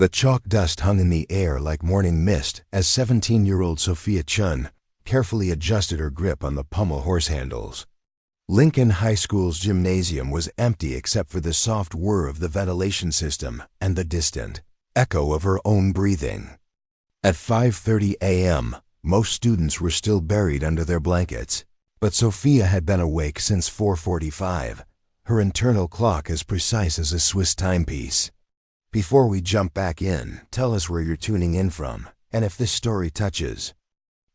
The chalk dust hung in the air like morning mist as 17-year-old Sophia Chun carefully adjusted her grip on the Pommel horse handles. Lincoln High School's gymnasium was empty except for the soft whir of the ventilation system and the distant echo of her own breathing. At 5:30 a.m., most students were still buried under their blankets, but Sophia had been awake since 4:45, her internal clock as precise as a Swiss timepiece. Before we jump back in, tell us where you're tuning in from, and if this story touches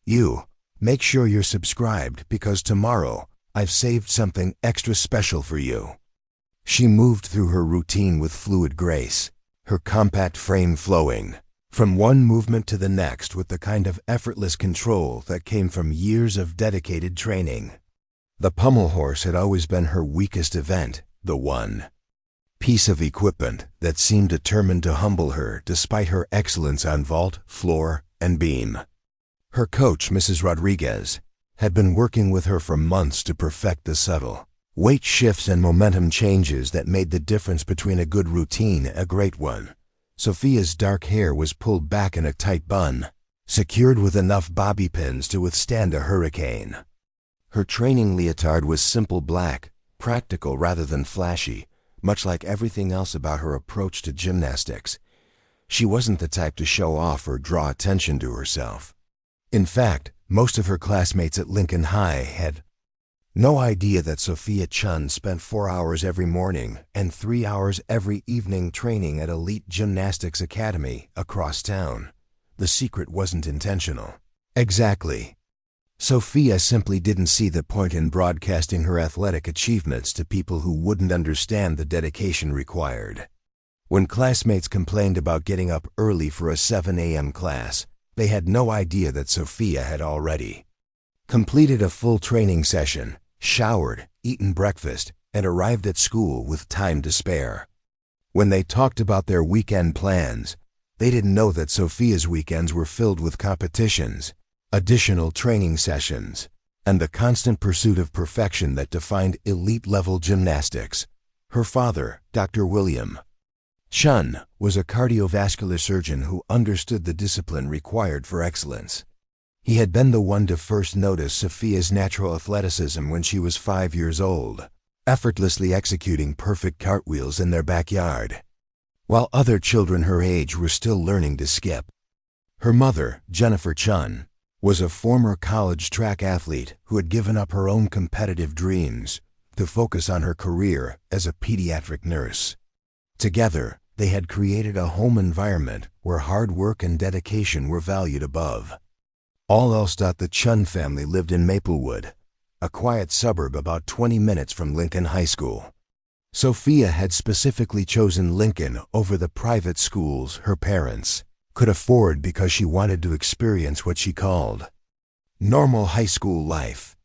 you, make sure you're subscribed because tomorrow I've saved something extra special for you. She moved through her routine with fluid grace, her compact frame flowing from one movement to the next with the kind of effortless control that came from years of dedicated training. The pommel horse had always been her weakest event, the one piece of equipment that seemed determined to humble her despite her excellence on vault, floor, and beam. Her coach, Mrs. Rodriguez, had been working with her for months to perfect the subtle weight shifts and momentum changes that made the difference between a good routine and a great one. Sophia's dark hair was pulled back in a tight bun, secured with enough bobby pins to withstand a hurricane. Her training leotard was simple black, practical rather than flashy, much like everything else about her approach to gymnastics. She wasn't the type to show off or draw attention to herself. In fact, most of her classmates at Lincoln High had no idea that Sophia Chun spent 4 hours every morning and 3 hours every evening training at Elite Gymnastics Academy across town. The secret wasn't intentional. Exactly. Sophia simply didn't see the point in broadcasting her athletic achievements to people who wouldn't understand the dedication required. When classmates complained about getting up early for a 7 a.m. class, they had no idea that Sophia had already completed a full training session, showered, eaten breakfast, and arrived at school with time to spare. When they talked about their weekend plans, they didn't know that Sophia's weekends were filled with competitions, additional training sessions, and the constant pursuit of perfection that defined elite-level gymnastics. Her father, Dr. William Chun, was a cardiovascular surgeon who understood the discipline required for excellence. He had been the one to first notice Sophia's natural athleticism when she was 5 years old, effortlessly executing perfect cartwheels in their backyard, while other children her age were still learning to skip. Her mother, Jennifer Chun, was a former college track athlete who had given up her own competitive dreams to focus on her career as a pediatric nurse. Together, they had created a home environment where hard work and dedication were valued above all else. The Chun family lived in Maplewood, a quiet suburb about 20 minutes from Lincoln High School. Sophia had specifically chosen Lincoln over the private schools her parents could afford because she wanted to experience what she called normal high school life.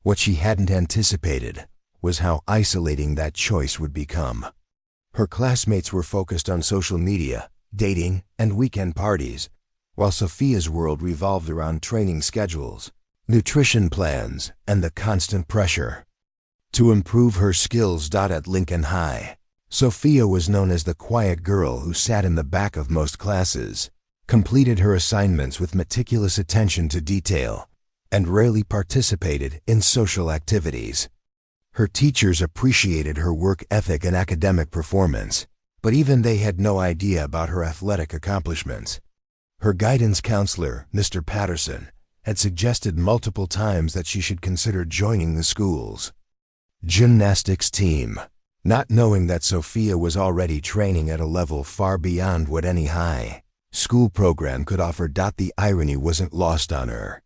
What she hadn't anticipated was how isolating that choice would become. Her classmates were focused on social media, dating, and weekend parties, while Sophia's world revolved around training schedules, nutrition plans, and the constant pressure to improve her skills. At Lincoln High, Sophia was known as the quiet girl who sat in the back of most classes, completed her assignments with meticulous attention to detail, and rarely participated in social activities. Her teachers appreciated her work ethic and academic performance, but even they had no idea about her athletic accomplishments. Her guidance counselor, Mr. Patterson, had suggested multiple times that she should consider joining the school's gymnastics team, not knowing that Sophia was already training at a level far beyond what any high school program could offer. The irony wasn't lost on her.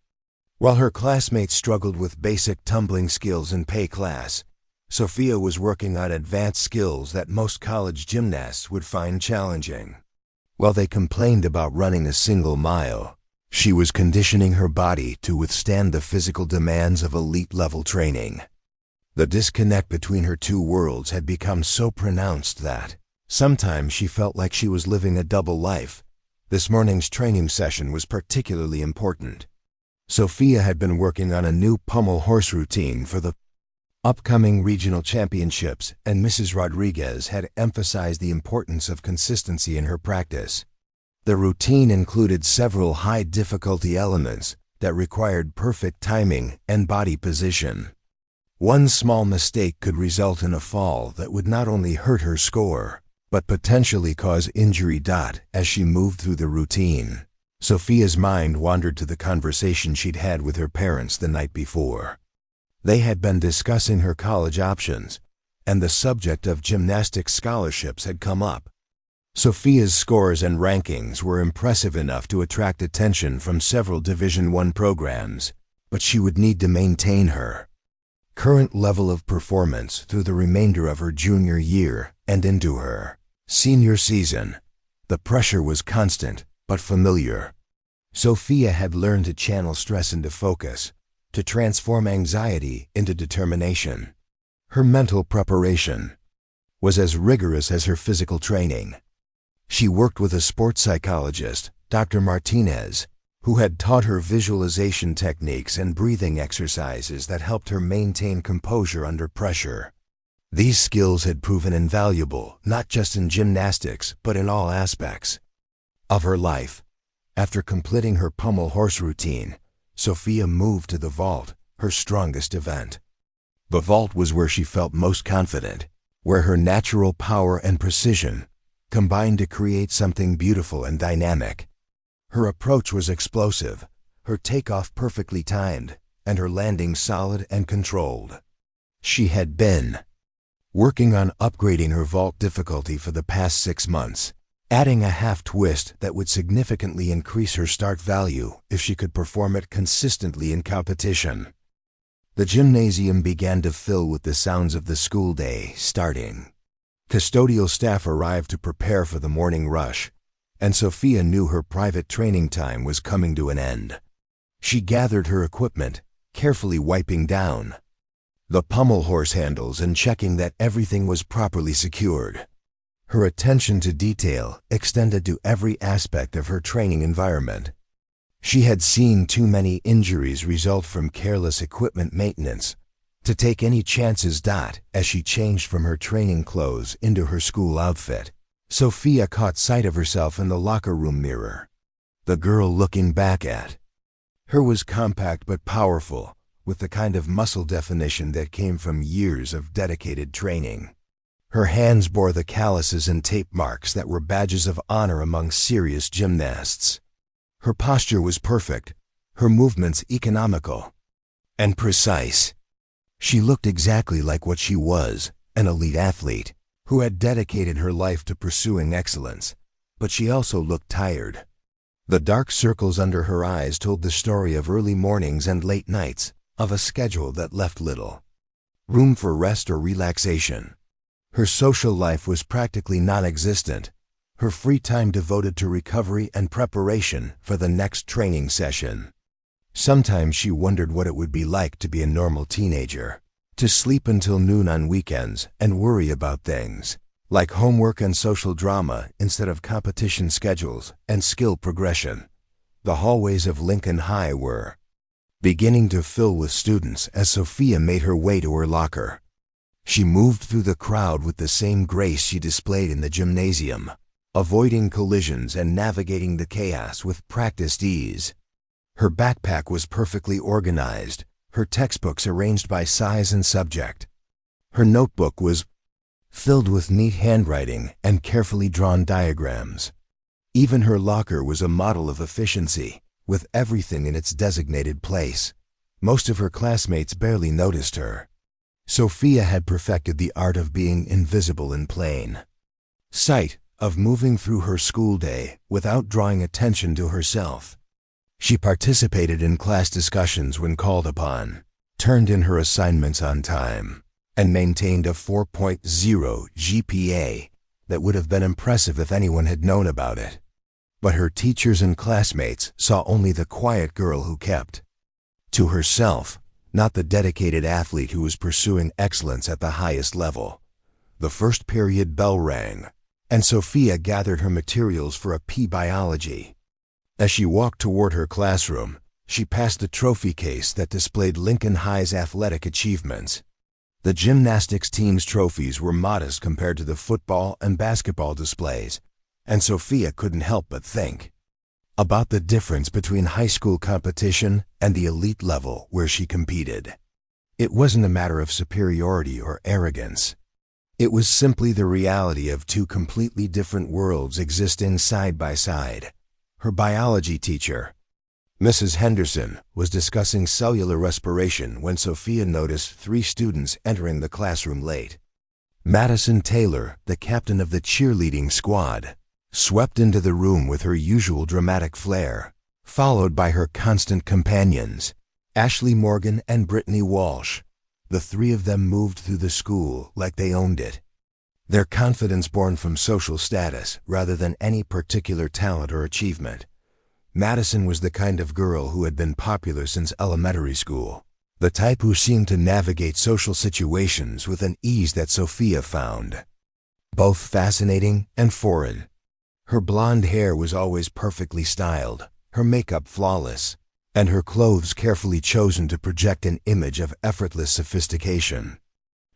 While her classmates struggled with basic tumbling skills in PE class, Sophia was working on advanced skills that most college gymnasts would find challenging. While they complained about running a single mile, she was conditioning her body to withstand the physical demands of elite-level training. The disconnect between her two worlds had become so pronounced that sometimes she felt like she was living a double life. This morning's training session was particularly important. Sophia had been working on a new pommel horse routine for the upcoming regional championships, and Mrs. Rodriguez had emphasized the importance of consistency in her practice. The routine included several high-difficulty elements that required perfect timing and body position. One small mistake could result in a fall that would not only hurt her score, but potentially cause injury. As she moved through the routine, Sophia's mind wandered to the conversation she'd had with her parents the night before. They had been discussing her college options, and the subject of gymnastics scholarships had come up. Sophia's scores and rankings were impressive enough to attract attention from several Division I programs, but she would need to maintain her current level of performance through the remainder of her junior year and into her senior season. The pressure was constant, but familiar. Sophia had learned to channel stress into focus, to transform anxiety into determination. Her mental preparation was as rigorous as her physical training. She worked with a sports psychologist, Dr. Martinez, who had taught her visualization techniques and breathing exercises that helped her maintain composure under pressure. These skills had proven invaluable, not just in gymnastics, but in all aspects of her life. After completing her pommel horse routine, Sophia moved to the vault, her strongest event. The vault was where she felt most confident, where her natural power and precision combined to create something beautiful and dynamic. Her approach was explosive, her takeoff perfectly timed, and her landing solid and controlled. She had been working on upgrading her vault difficulty for the past 6 months, adding a half twist that would significantly increase her start value if she could perform it consistently in competition. The gymnasium began to fill with the sounds of the school day starting. Custodial staff arrived to prepare for the morning rush, and Sophia knew her private training time was coming to an end. She gathered her equipment, carefully wiping down the pommel horse handles and checking that everything was properly secured. Her attention to detail extended to every aspect of her training environment. She had seen too many injuries result from careless equipment maintenance to take any chances. As she changed from her training clothes into her school outfit, Sophia caught sight of herself in the locker room mirror. The girl looking back at her was compact but powerful, with the kind of muscle definition that came from years of dedicated training. Her hands bore the calluses and tape marks that were badges of honor among serious gymnasts. Her posture was perfect, her movements economical and precise. She looked exactly like what she was, an elite athlete who had dedicated her life to pursuing excellence, but she also looked tired. The dark circles under her eyes told the story of early mornings and late nights, of a schedule that left little room for rest or relaxation. Her social life was practically non-existent, her free time devoted to recovery and preparation for the next training session. Sometimes she wondered what it would be like to be a normal teenager, to sleep until noon on weekends and worry about things like homework and social drama instead of competition schedules and skill progression. The hallways of Lincoln High were beginning to fill with students as Sophia made her way to her locker. She moved through the crowd with the same grace she displayed in the gymnasium, avoiding collisions and navigating the chaos with practiced ease. Her backpack was perfectly organized, her textbooks arranged by size and subject. Her notebook was filled with neat handwriting and carefully drawn diagrams. Even her locker was a model of efficiency, with everything in its designated place. Most of her classmates barely noticed her. Sophia had perfected the art of being invisible in plain sight, of moving through her school day without drawing attention to herself. She participated in class discussions when called upon, turned in her assignments on time, and maintained a 4.0 GPA that would have been impressive if anyone had known about it. But her teachers and classmates saw only the quiet girl who kept to herself, not the dedicated athlete who was pursuing excellence at the highest level. The first period bell rang, and Sophia gathered her materials for a P biology. As she walked toward her classroom, she passed the trophy case that displayed Lincoln High's athletic achievements. The gymnastics team's trophies were modest compared to the football and basketball displays, and Sophia couldn't help but think about the difference between high school competition and the elite level where she competed. It wasn't a matter of superiority or arrogance. It was simply the reality of two completely different worlds existing side by side. Her biology teacher, Mrs. Henderson, was discussing cellular respiration when Sophia noticed 3 students entering the classroom late. Madison Taylor, the captain of the cheerleading squad, swept into the room with her usual dramatic flair, followed by her constant companions, Ashley Morgan and Brittany Walsh. The 3 of them moved through the school like they owned it. Their confidence born from social status rather than any particular talent or achievement. Madison was the kind of girl who had been popular since elementary school, the type who seemed to navigate social situations with an ease that Sophia found both fascinating and foreign. Her blonde hair was always perfectly styled, her makeup flawless, and her clothes carefully chosen to project an image of effortless sophistication.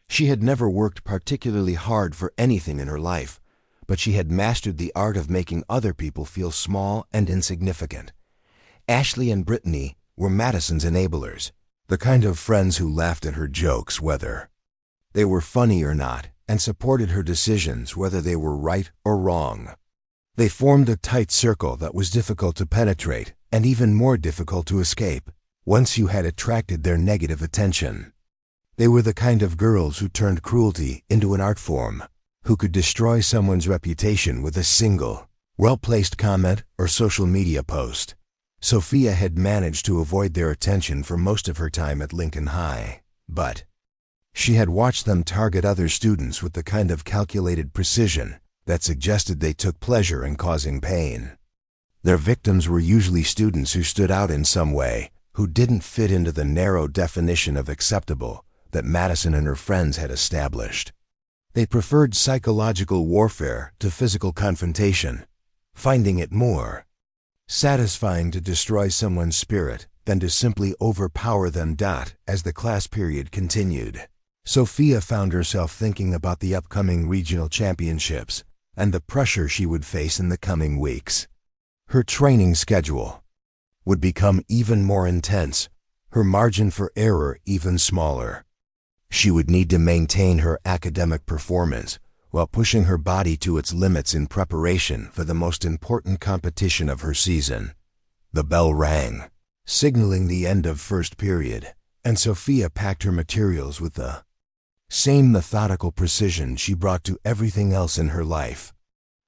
She had never worked particularly hard for anything in her life, but she had mastered the art of making other people feel small and insignificant. Ashley and Brittany were Madison's enablers, the kind of friends who laughed at her jokes whether they were funny or not, and supported her decisions whether they were right or wrong. They formed a tight circle that was difficult to penetrate and even more difficult to escape once you had attracted their negative attention. They were the kind of girls who turned cruelty into an art form, who could destroy someone's reputation with a single, well-placed comment or social media post. Sophia had managed to avoid their attention for most of her time at Lincoln High, but she had watched them target other students with the kind of calculated precision that suggested they took pleasure in causing pain. Their victims were usually students who stood out in some way, who didn't fit into the narrow definition of acceptable that Madison and her friends had established. They preferred psychological warfare to physical confrontation, finding it more satisfying to destroy someone's spirit than to simply overpower them. As the class period continued, Sophia found herself thinking about the upcoming regional championships and the pressure she would face in the coming weeks. Her training schedule would become even more intense, her margin for error even smaller. She would need to maintain her academic performance while pushing her body to its limits in preparation for the most important competition of her season. The bell rang, signaling the end of first period, and Sophia packed her materials with the same methodical precision she brought to everything else in her life.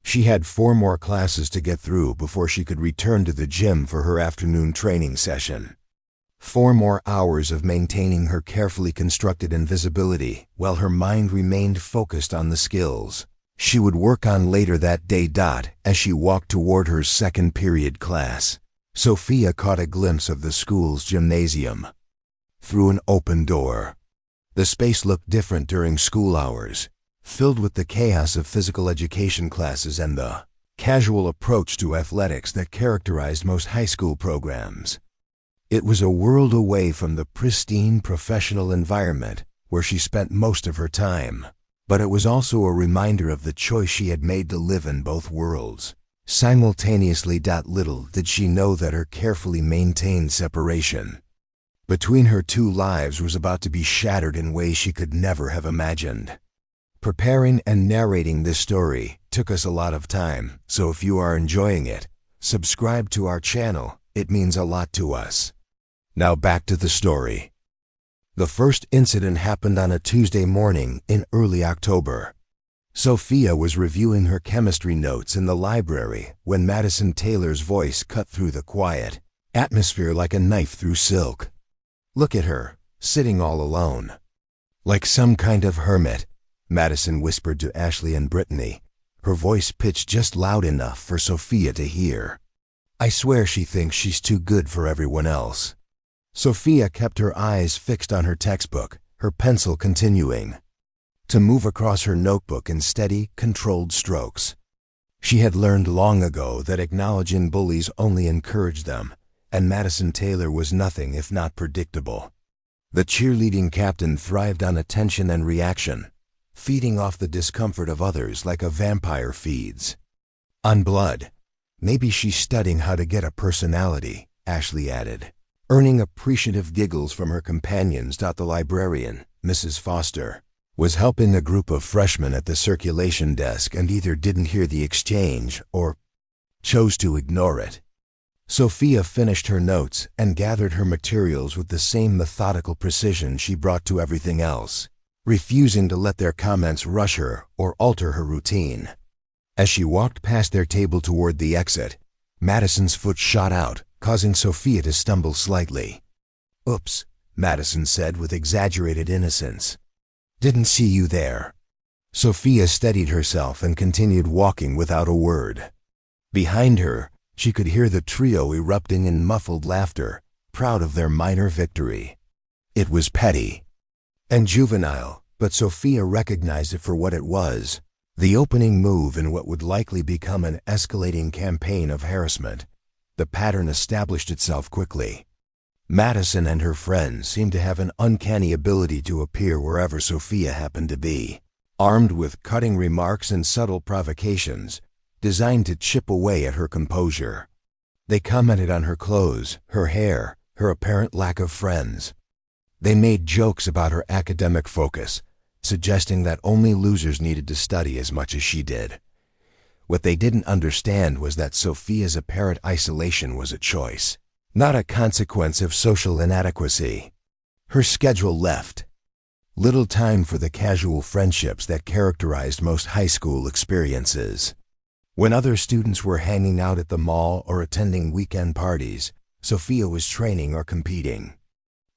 She had 4 more classes to get through before she could return to the gym for her afternoon training session. 4 more hours of maintaining her carefully constructed invisibility while her mind remained focused on the skills she would work on later that day. As she walked toward her second period class, Sophia caught a glimpse of the school's gymnasium through an open door. The space looked different during school hours, filled with the chaos of physical education classes and the casual approach to athletics that characterized most high school programs. It was a world away from the pristine professional environment where she spent most of her time, but it was also a reminder of the choice she had made to live in both worlds simultaneously. Little did she know that her carefully maintained separation between her 2 lives was about to be shattered in ways she could never have imagined. Preparing and narrating this story took us a lot of time, so if you are enjoying it, subscribe to our channel. It means a lot to us. Now back to the story. The first incident happened on a Tuesday morning in early October. Sophia was reviewing her chemistry notes in the library when Madison Taylor's voice cut through the quiet atmosphere like a knife through silk. "Look at her, sitting all alone, like some kind of hermit," Madison whispered to Ashley and Brittany, her voice pitched just loud enough for Sophia to hear. "I swear she thinks she's too good for everyone else." Sophia kept her eyes fixed on her textbook, her pencil continuing to move across her notebook in steady, controlled strokes. She had learned long ago that acknowledging bullies only encouraged them, and Madison Taylor was nothing if not predictable. The cheerleading captain thrived on attention and reaction, feeding off the discomfort of others like a vampire feeds. On blood. Maybe she's studying how to get a personality, Ashley added, earning appreciative giggles from her companions. The librarian, Mrs. Foster, was helping a group of freshmen at the circulation desk and either didn't hear the exchange or chose to ignore it. Sophia finished her notes and gathered her materials with the same methodical precision she brought to everything else, refusing to let their comments rush her or alter her routine. As she walked past their table toward the exit, Madison's foot shot out, causing Sophia to stumble slightly. "Oops," Madison said with exaggerated innocence. "Didn't see you there." Sophia steadied herself and continued walking without a word. Behind her, she could hear the trio erupting in muffled laughter, proud of their minor victory. It was petty and juvenile, but Sophia recognized it for what it was, the opening move in what would likely become an escalating campaign of harassment. The pattern established itself quickly. Madison and her friends seemed to have an uncanny ability to appear wherever Sophia happened to be, armed with cutting remarks and subtle provocations, designed to chip away at her composure. They commented on her clothes, her hair, her apparent lack of friends. They made jokes about her academic focus, suggesting that only losers needed to study as much as she did. What they didn't understand was that Sophia's apparent isolation was a choice, not a consequence of social inadequacy. Her schedule left little time for the casual friendships that characterized most high school experiences. When other students were hanging out at the mall or attending weekend parties, Sophia was training or competing.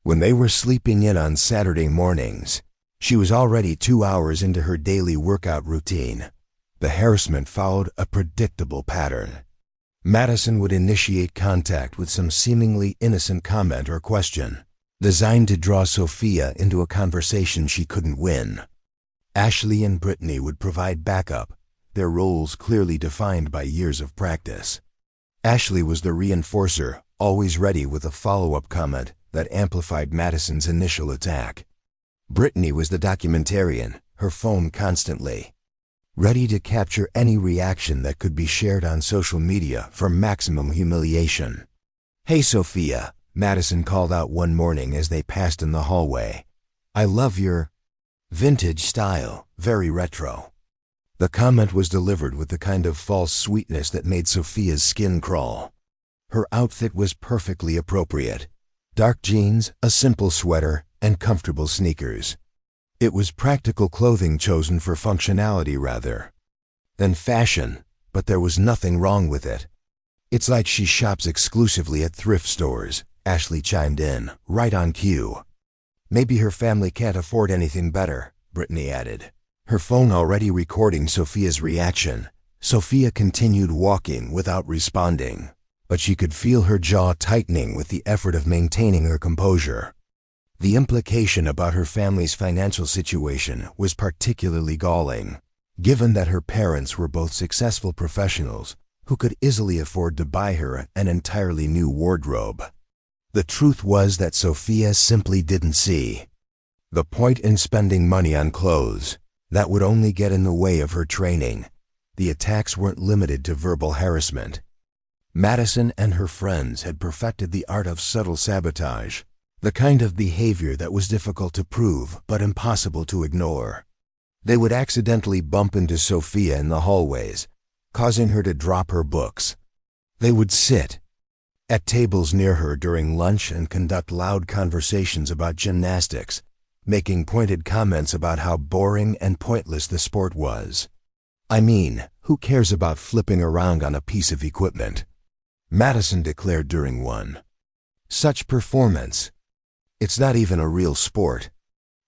When they were sleeping in on Saturday mornings, she was already 2 hours into her daily workout routine. The harassment followed a predictable pattern. Madison would initiate contact with some seemingly innocent comment or question, designed to draw Sophia into a conversation she couldn't win. Ashley and Brittany would provide backup, their roles clearly defined by years of practice. Ashley was the reinforcer, always ready with a follow-up comment that amplified Madison's initial attack. Brittany was the documentarian, her phone constantly ready to capture any reaction that could be shared on social media for maximum humiliation. "Hey Sophia," Madison called out one morning as they passed in the hallway. "I love your vintage style, very retro." The comment was delivered with the kind of false sweetness that made Sophia's skin crawl. Her outfit was perfectly appropriate. Dark jeans, a simple sweater, and comfortable sneakers. It was practical clothing chosen for functionality rather than fashion, but there was nothing wrong with it. "It's like she shops exclusively at thrift stores," Ashley chimed in, right on cue. "Maybe her family can't afford anything better," Brittany added, her phone already recording Sophia's reaction. Sophia continued walking without responding, but she could feel her jaw tightening with the effort of maintaining her composure. The implication about her family's financial situation was particularly galling, given that her parents were both successful professionals who could easily afford to buy her an entirely new wardrobe. The truth was that Sophia simply didn't see the point in spending money on clothes. That would only get in the way of her training. The attacks weren't limited to verbal harassment. Madison and her friends had perfected the art of subtle sabotage, the kind of behavior that was difficult to prove but impossible to ignore. They would accidentally bump into Sophia in the hallways, causing her to drop her books. They would sit at tables near her during lunch and conduct loud conversations about gymnastics, making pointed comments about how boring and pointless the sport was. "I mean, who cares about flipping around on a piece of equipment?" Madison declared during one such performance. "It's not even a real sport.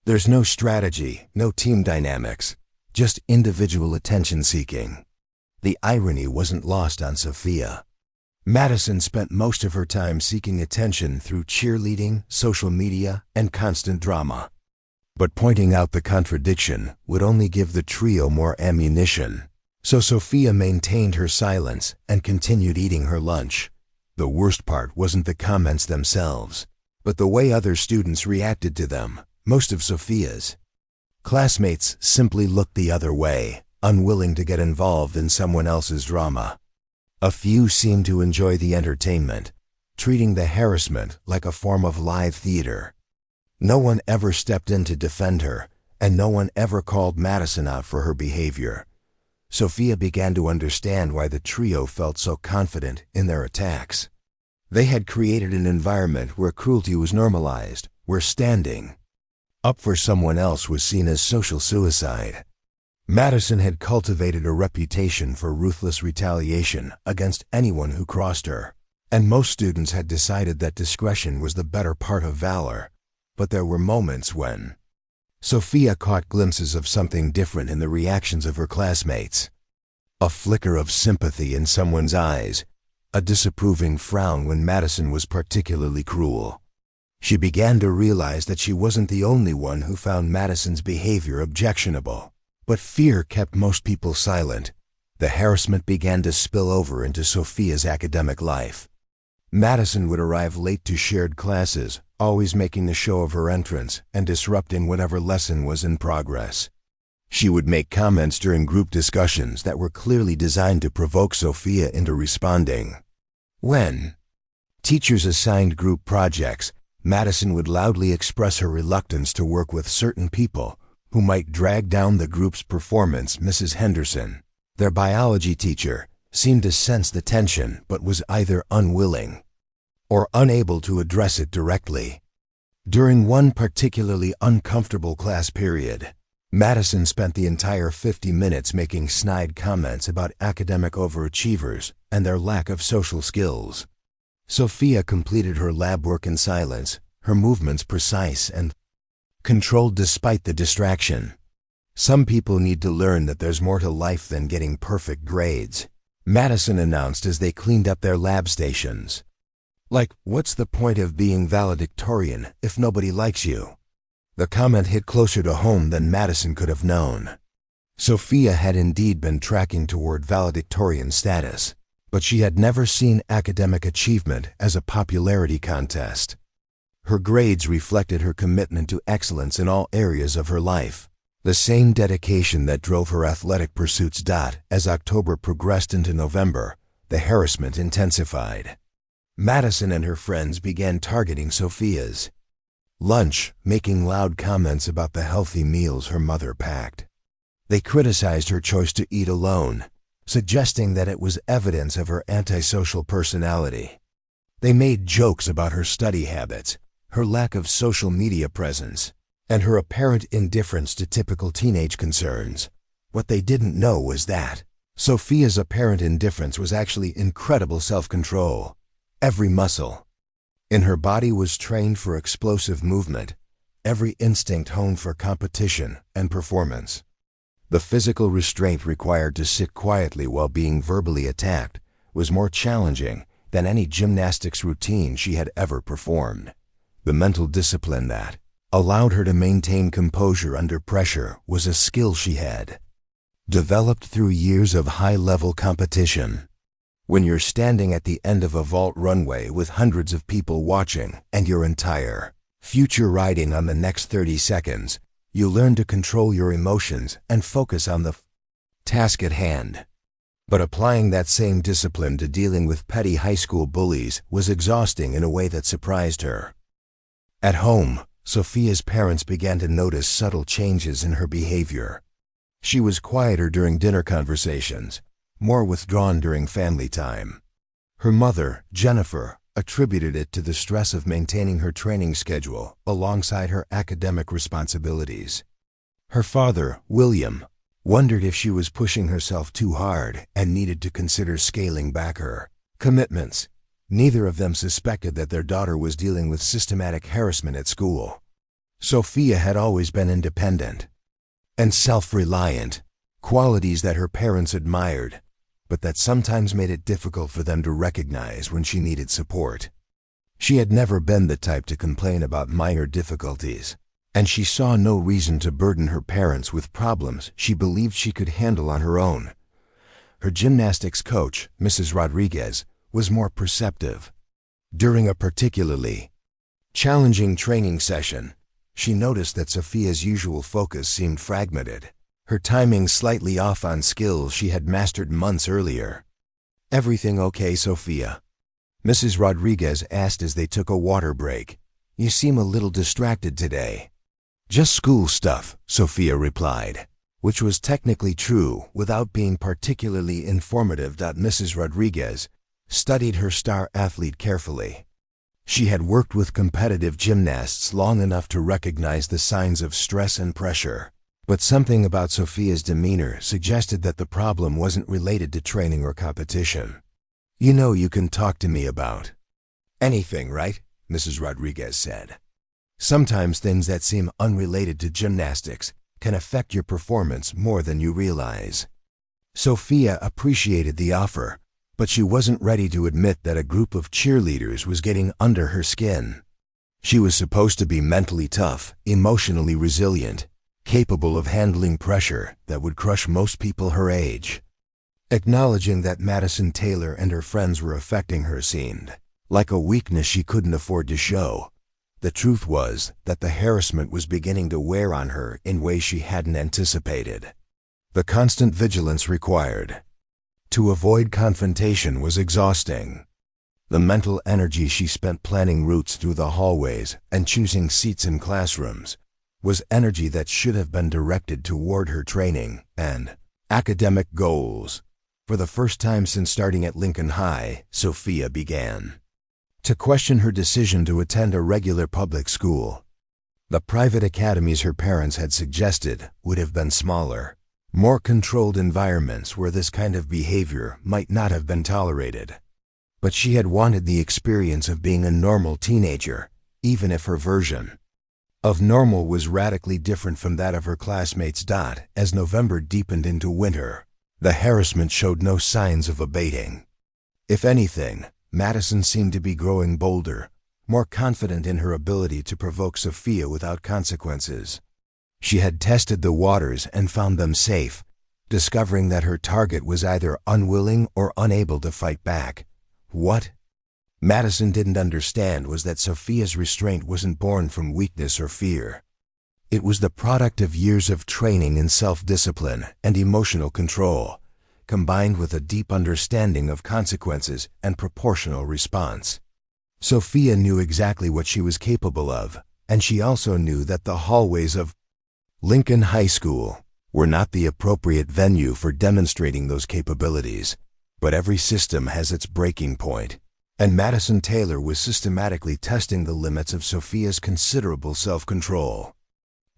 There's no strategy, no team dynamics, just individual attention-seeking." The irony wasn't lost on Sophia. Madison spent most of her time seeking attention through cheerleading, social media, and constant drama. But pointing out the contradiction would only give the trio more ammunition, so Sophia maintained her silence and continued eating her lunch. The worst part wasn't the comments themselves, but the way other students reacted to them. Most of Sophia's classmates simply looked the other way, unwilling to get involved in someone else's drama. A few seemed to enjoy the entertainment, treating the harassment like a form of live theater. No one ever stepped in to defend her, and no one ever called Madison out for her behavior. Sophia began to understand why the trio felt so confident in their attacks. They had created an environment where cruelty was normalized, where standing up for someone else was seen as social suicide. Madison had cultivated a reputation for ruthless retaliation against anyone who crossed her, and most students had decided that discretion was the better part of valor. But there were moments when Sophia caught glimpses of something different in the reactions of her classmates. A flicker of sympathy in someone's eyes, a disapproving frown when Madison was particularly cruel. She began to realize that she wasn't the only one who found Madison's behavior objectionable. But fear kept most people silent. The harassment began to spill over into Sophia's academic life. Madison would arrive late to shared classes, always making a show of her entrance and disrupting whatever lesson was in progress. She would make comments during group discussions that were clearly designed to provoke Sophia into responding. When teachers assigned group projects, Madison would loudly express her reluctance to work with certain people who might drag down the group's performance. Mrs. Henderson, their biology teacher, seemed to sense the tension but was either unwilling or unable to address it directly. During one particularly uncomfortable class period, Madison spent the entire 50 minutes making snide comments about academic overachievers and their lack of social skills. Sophia completed her lab work in silence, her movements precise and controlled despite the distraction. Some people need to learn that there's more to life than getting perfect grades, Madison announced as they cleaned up their lab stations. Like, what's the point of being valedictorian if nobody likes you? The comment hit closer to home than Madison could have known. Sophia had indeed been tracking toward valedictorian status, but she had never seen academic achievement as a popularity contest. Her grades reflected her commitment to excellence in all areas of her life, the same dedication that drove her athletic pursuits. As October progressed into November, the harassment intensified. Madison and her friends began targeting Sophia's lunch, making loud comments about the healthy meals her mother packed. They criticized her choice to eat alone, suggesting that it was evidence of her antisocial personality. They made jokes about her study habits, her lack of social media presence, and her apparent indifference to typical teenage concerns. What they didn't know was that Sophia's apparent indifference was actually incredible self-control. Every muscle in her body was trained for explosive movement, every instinct honed for competition and performance. The physical restraint required to sit quietly while being verbally attacked was more challenging than any gymnastics routine she had ever performed. The mental discipline that allowed her to maintain composure under pressure was a skill she had developed through years of high-level competition. When you're standing at the end of a vault runway with hundreds of people watching and your entire future riding on the next 30 seconds, you learn to control your emotions and focus on the task at hand. But applying that same discipline to dealing with petty high school bullies was exhausting in a way that surprised her. At home, Sophia's parents began to notice subtle changes in her behavior. She was quieter during dinner conversations, more withdrawn during family time. Her mother, Jennifer, attributed it to the stress of maintaining her training schedule alongside her academic responsibilities. Her father, William, wondered if she was pushing herself too hard and needed to consider scaling back her commitments. Neither of them suspected that their daughter was dealing with systematic harassment at school. Sophia had always been independent and self-reliant, qualities that her parents admired, but that sometimes made it difficult for them to recognize when she needed support. She had never been the type to complain about minor difficulties, and she saw no reason to burden her parents with problems she believed she could handle on her own. Her gymnastics coach, Mrs. Rodriguez, was more perceptive. During a particularly challenging training session, she noticed that Sophia's usual focus seemed fragmented. her timing slightly off on skills she had mastered months earlier. "Everything okay, Sophia?" Mrs. Rodriguez asked as they took a water break. "You seem a little distracted today." "Just school stuff," Sophia replied, which was technically true without being particularly informative. Mrs. Rodriguez studied her star athlete carefully. She had worked with competitive gymnasts long enough to recognize the signs of stress and pressure, but something about Sophia's demeanor suggested that the problem wasn't related to training or competition. "You know you can talk to me about anything, right?" Mrs. Rodriguez said. "Sometimes things that seem unrelated to gymnastics can affect your performance more than you realize." Sophia appreciated the offer, but she wasn't ready to admit that a group of cheerleaders was getting under her skin. She was supposed to be mentally tough, emotionally resilient, capable of handling pressure that would crush most people her age. Acknowledging that Madison Taylor and her friends were affecting her seemed like a weakness she couldn't afford to show. The truth was that the harassment was beginning to wear on her in ways she hadn't anticipated. The constant vigilance required to avoid confrontation was exhausting. The mental energy she spent planning routes through the hallways and choosing seats in classrooms was energy that should have been directed toward her training and academic goals. For the first time since starting at Lincoln High, Sophia began to question her decision to attend a regular public school. The private academies her parents had suggested would have been smaller, more controlled environments where this kind of behavior might not have been tolerated. But she had wanted the experience of being a normal teenager, even if her version of normal was radically different from that of her classmates. As November deepened into winter, the harassment showed no signs of abating. If anything, Madison seemed to be growing bolder, more confident in her ability to provoke Sophia without consequences. She had tested the waters and found them safe, discovering that her target was either unwilling or unable to fight back. What Madison didn't understand was that Sophia's restraint wasn't born from weakness or fear. It was the product of years of training in self-discipline and emotional control, combined with a deep understanding of consequences and proportional response. Sophia knew exactly what she was capable of, and she also knew that the hallways of Lincoln High School were not the appropriate venue for demonstrating those capabilities. But every system has its breaking point, and Madison Taylor was systematically testing the limits of Sophia's considerable self-control.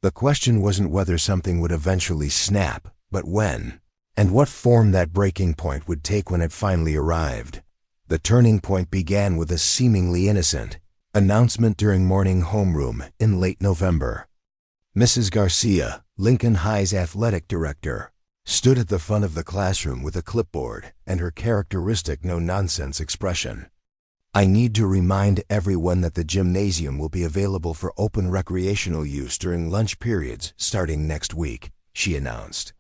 The question wasn't whether something would eventually snap, but when, and what form that breaking point would take when it finally arrived. The turning point began with a seemingly innocent announcement during morning homeroom in late November. Mrs. Garcia, Lincoln High's athletic director, stood at the front of the classroom with a clipboard and her characteristic no-nonsense expression. "I need to remind everyone that the gymnasium will be available for open recreational use during lunch periods starting next week," she announced.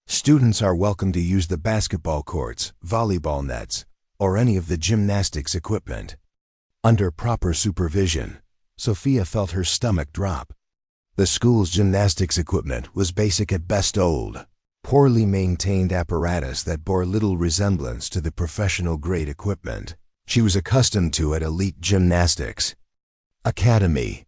"Students are welcome to use the basketball courts, volleyball nets, or any of the gymnastics equipment." Under proper supervision, Sophia felt her stomach drop. The school's gymnastics equipment was basic at best, old, poorly maintained apparatus that bore little resemblance to the professional-grade equipment she was accustomed to at elite gymnastics academy.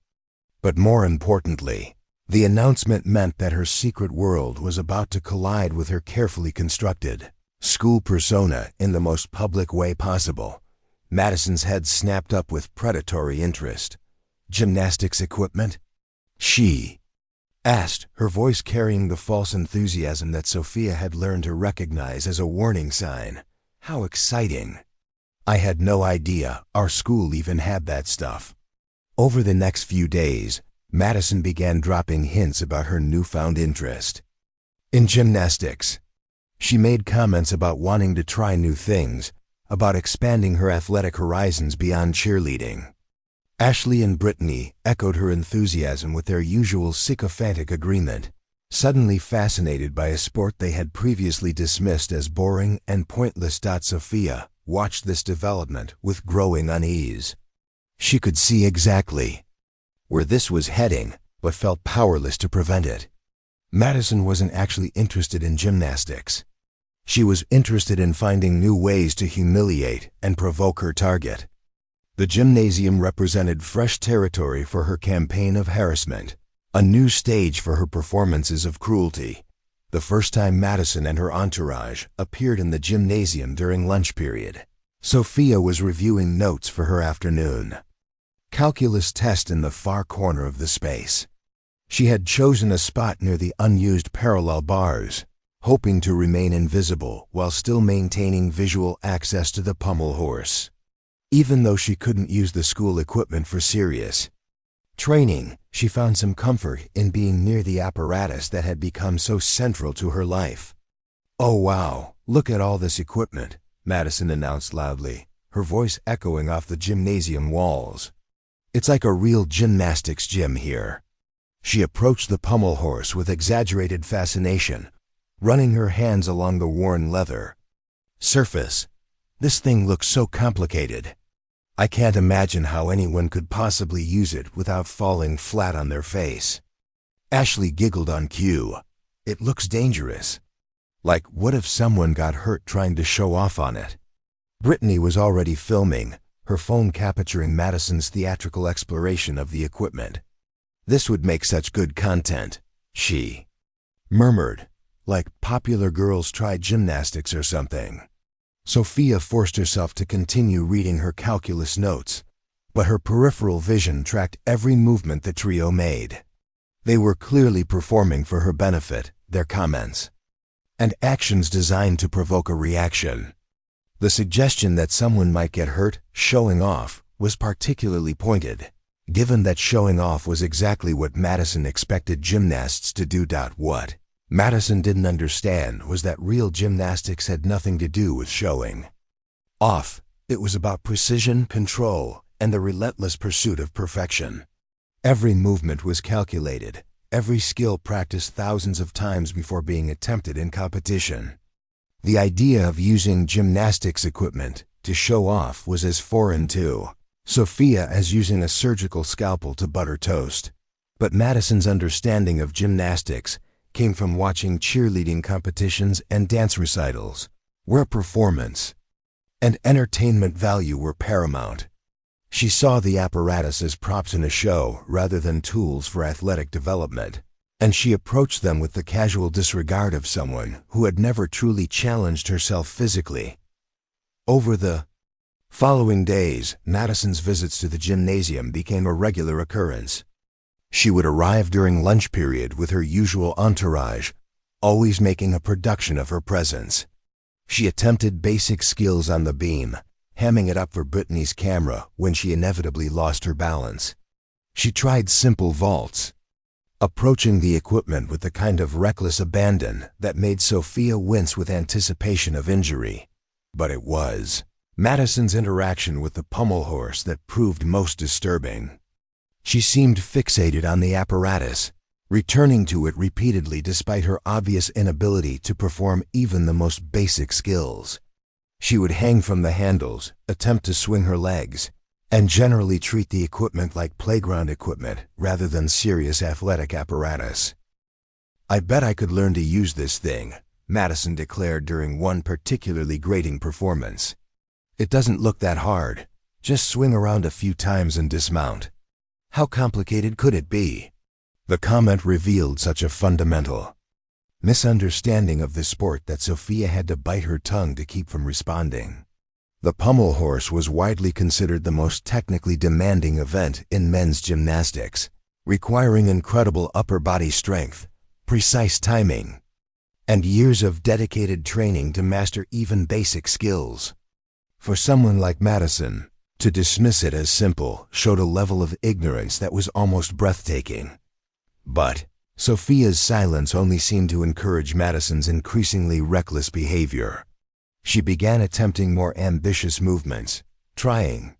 But more importantly, the announcement meant that her secret world was about to collide with her carefully constructed school persona in the most public way possible. Madison's head snapped up with predatory interest. "Gymnastics equipment?" she asked, her voice carrying the false enthusiasm that Sophia had learned to recognize as a warning sign. "How exciting! I had no idea our school even had that stuff." Over the next few days, Madison began dropping hints about her newfound interest in gymnastics. She made comments about wanting to try new things, about expanding her athletic horizons beyond cheerleading. Ashley and Brittany echoed her enthusiasm with their usual sycophantic agreement, suddenly fascinated by a sport they had previously dismissed as boring and pointless. Sophia watched this development with growing unease. She could see exactly where this was heading, but felt powerless to prevent it. Madison wasn't actually interested in gymnastics. She was interested in finding new ways to humiliate and provoke her target. The gymnasium represented fresh territory for her campaign of harassment, a new stage for her performances of cruelty. The first time Madison and her entourage appeared in the gymnasium during lunch period, Sophia was reviewing notes for her afternoon calculus test in the far corner of the space. She had chosen a spot near the unused parallel bars, hoping to remain invisible while still maintaining visual access to the pommel horse. Even though she couldn't use the school equipment for serious training, she found some comfort in being near the apparatus that had become so central to her life. "Oh wow, look at all this equipment," Madison announced loudly, her voice echoing off the gymnasium walls. "It's like a real gymnastics gym here." She approached the pommel horse with exaggerated fascination, running her hands along the worn leather surface. "This thing looks so complicated. I can't imagine how anyone could possibly use it without falling flat on their face." Ashley giggled on cue. "It looks dangerous. Like, what if someone got hurt trying to show off on it?" Brittany was already filming, her phone capturing Madison's theatrical exploration of the equipment. "This would make such good content," she murmured, "like Popular Girls Try Gymnastics or something." Sophia forced herself to continue reading her calculus notes, but her peripheral vision tracked every movement the trio made. They were clearly performing for her benefit, their comments and actions designed to provoke a reaction. The suggestion that someone might get hurt showing off was particularly pointed, given that showing off was exactly what Madison expected gymnasts to do. What Madison didn't understand was that real gymnastics had nothing to do with showing off. It was about precision, control, and the relentless pursuit of perfection. Every movement was calculated, every skill practiced thousands of times before being attempted in competition. The idea of using gymnastics equipment to show off was as foreign to Sophia as using a surgical scalpel to butter toast. But Madison's understanding of gymnastics came from watching cheerleading competitions and dance recitals, where performance and entertainment value were paramount. She saw the apparatus as props in a show rather than tools for athletic development, and she approached them with the casual disregard of someone who had never truly challenged herself physically. Over the following days, Madison's visits to the gymnasium became a regular occurrence. She would arrive during lunch period with her usual entourage, always making a production of her presence. She attempted basic skills on the beam, hamming it up for Brittany's camera when she inevitably lost her balance. She tried simple vaults, approaching the equipment with the kind of reckless abandon that made Sophia wince with anticipation of injury. But it was Madison's interaction with the pommel horse that proved most disturbing. She seemed fixated on the apparatus, returning to it repeatedly despite her obvious inability to perform even the most basic skills. She would hang from the handles, attempt to swing her legs, and generally treat the equipment like playground equipment rather than serious athletic apparatus. "I bet I could learn to use this thing," Madison declared during one particularly grating performance. "It doesn't look that hard. Just swing around a few times and dismount. How complicated could it be?" The comment revealed such a fundamental misunderstanding of the sport that Sophia had to bite her tongue to keep from responding. The pommel horse was widely considered the most technically demanding event in men's gymnastics, requiring incredible upper body strength, precise timing, and years of dedicated training to master even basic skills. For someone like Madison, to dismiss it as simple showed a level of ignorance that was almost breathtaking. But Sophia's silence only seemed to encourage Madison's increasingly reckless behavior. She began attempting more ambitious movements, trying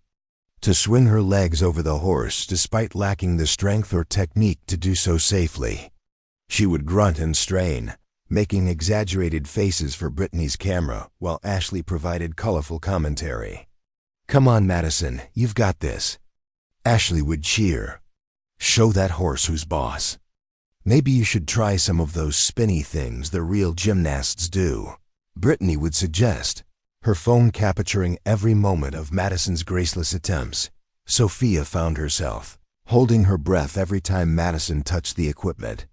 to swing her legs over the horse despite lacking the strength or technique to do so safely. She would grunt and strain, making exaggerated faces for Brittany's camera while Ashley provided colorful commentary. "Come on, Madison, you've got this." Ashley would cheer. "Show that horse who's boss." Maybe you should try some of those spinny things the real gymnasts do, Brittany would suggest, her phone capturing every moment of Madison's graceless attempts. Sophia found herself holding her breath every time Madison touched the equipment,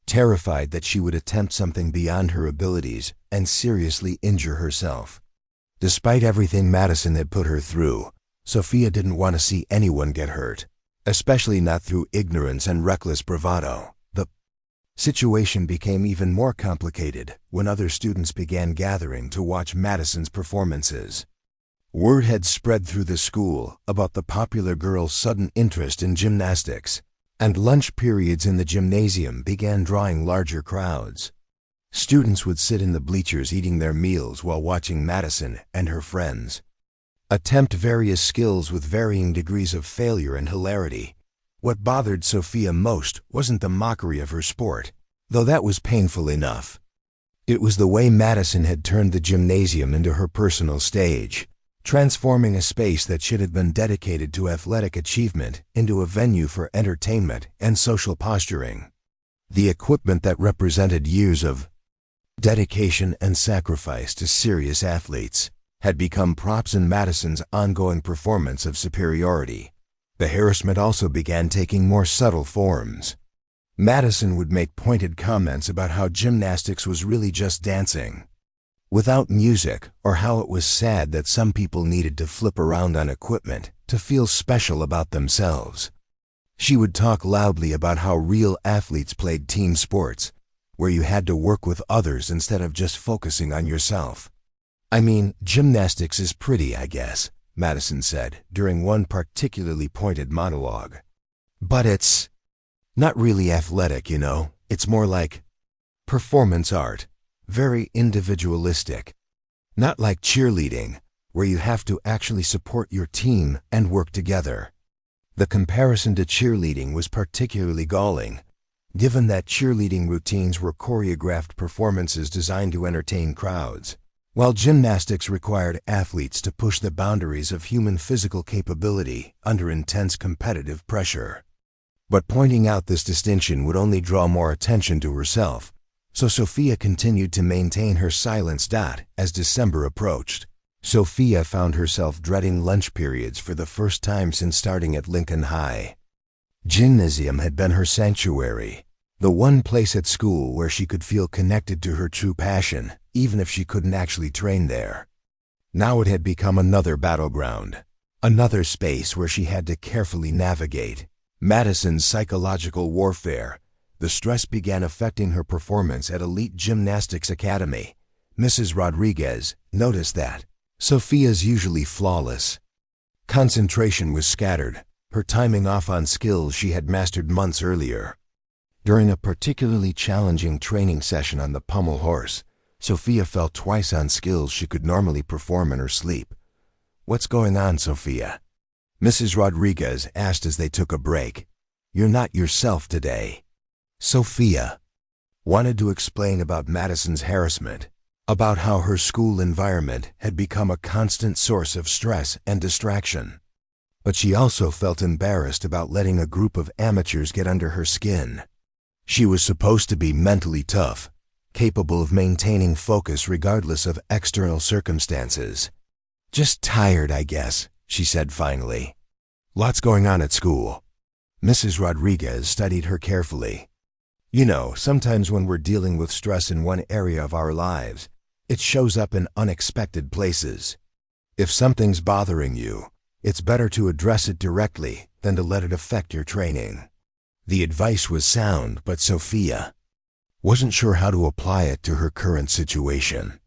terrified that she would attempt something beyond her abilities and seriously injure herself. Despite everything Madison had put her through, Sophia didn't want to see anyone get hurt, especially not through ignorance and reckless bravado. The situation became even more complicated when other students began gathering to watch Madison's performances. Word had spread through the school about the popular girl's sudden interest in gymnastics, and lunch periods in the gymnasium began drawing larger crowds. Students would sit in the bleachers eating their meals while watching Madison and her friends attempt various skills with varying degrees of failure and hilarity. What bothered Sophia most wasn't the mockery of her sport, though that was painful enough. It was the way Madison had turned the gymnasium into her personal stage, transforming a space that should have been dedicated to athletic achievement into a venue for entertainment and social posturing. The equipment that represented years of dedication and sacrifice to serious athletes had become props in Madison's ongoing performance of superiority. The harassment also began taking more subtle forms. Madison would make pointed comments about how gymnastics was really just dancing without music, or how it was sad that some people needed to flip around on equipment to feel special about themselves. She would talk loudly about how real athletes played team sports, where you had to work with others instead of just focusing on yourself. "I mean, gymnastics is pretty, I guess," Madison said during one particularly pointed monologue. "But it's not really athletic, you know. It's more like performance art. Very individualistic. Not like cheerleading, where you have to actually support your team and work together." The comparison to cheerleading was particularly galling, given that cheerleading routines were choreographed performances designed to entertain crowds, while gymnastics required athletes to push the boundaries of human physical capability under intense competitive pressure. But pointing out this distinction would only draw more attention to herself, so Sophia continued to maintain her silence. As December approached, Sophia found herself dreading lunch periods for the first time since starting at Lincoln High. Gymnasium had been her sanctuary, the one place at school where she could feel connected to her true passion, even if she couldn't actually train there. Now it had become another battleground, another space where she had to carefully navigate Madison's psychological warfare. The stress began affecting her performance at Elite Gymnastics Academy. Mrs. Rodriguez noticed that Sophia's usually flawless concentration was scattered, her timing off on skills she had mastered months earlier. During a particularly challenging training session on the Pommel horse, Sophia fell twice on skills she could normally perform in her sleep. "What's going on, Sophia?" Mrs. Rodriguez asked as they took a break. "You're not yourself today." Sophia wanted to explain about Madison's harassment, about how her school environment had become a constant source of stress and distraction. But she also felt embarrassed about letting a group of amateurs get under her skin. She was supposed to be mentally tough, capable of maintaining focus regardless of external circumstances. "Just tired, I guess," she said finally. "Lots going on at school." Mrs. Rodriguez studied her carefully. "You know, sometimes when we're dealing with stress in one area of our lives, it shows up in unexpected places. If something's bothering you, it's better to address it directly than to let it affect your training." The advice was sound, but Sophia wasn't sure how to apply it to her current situation.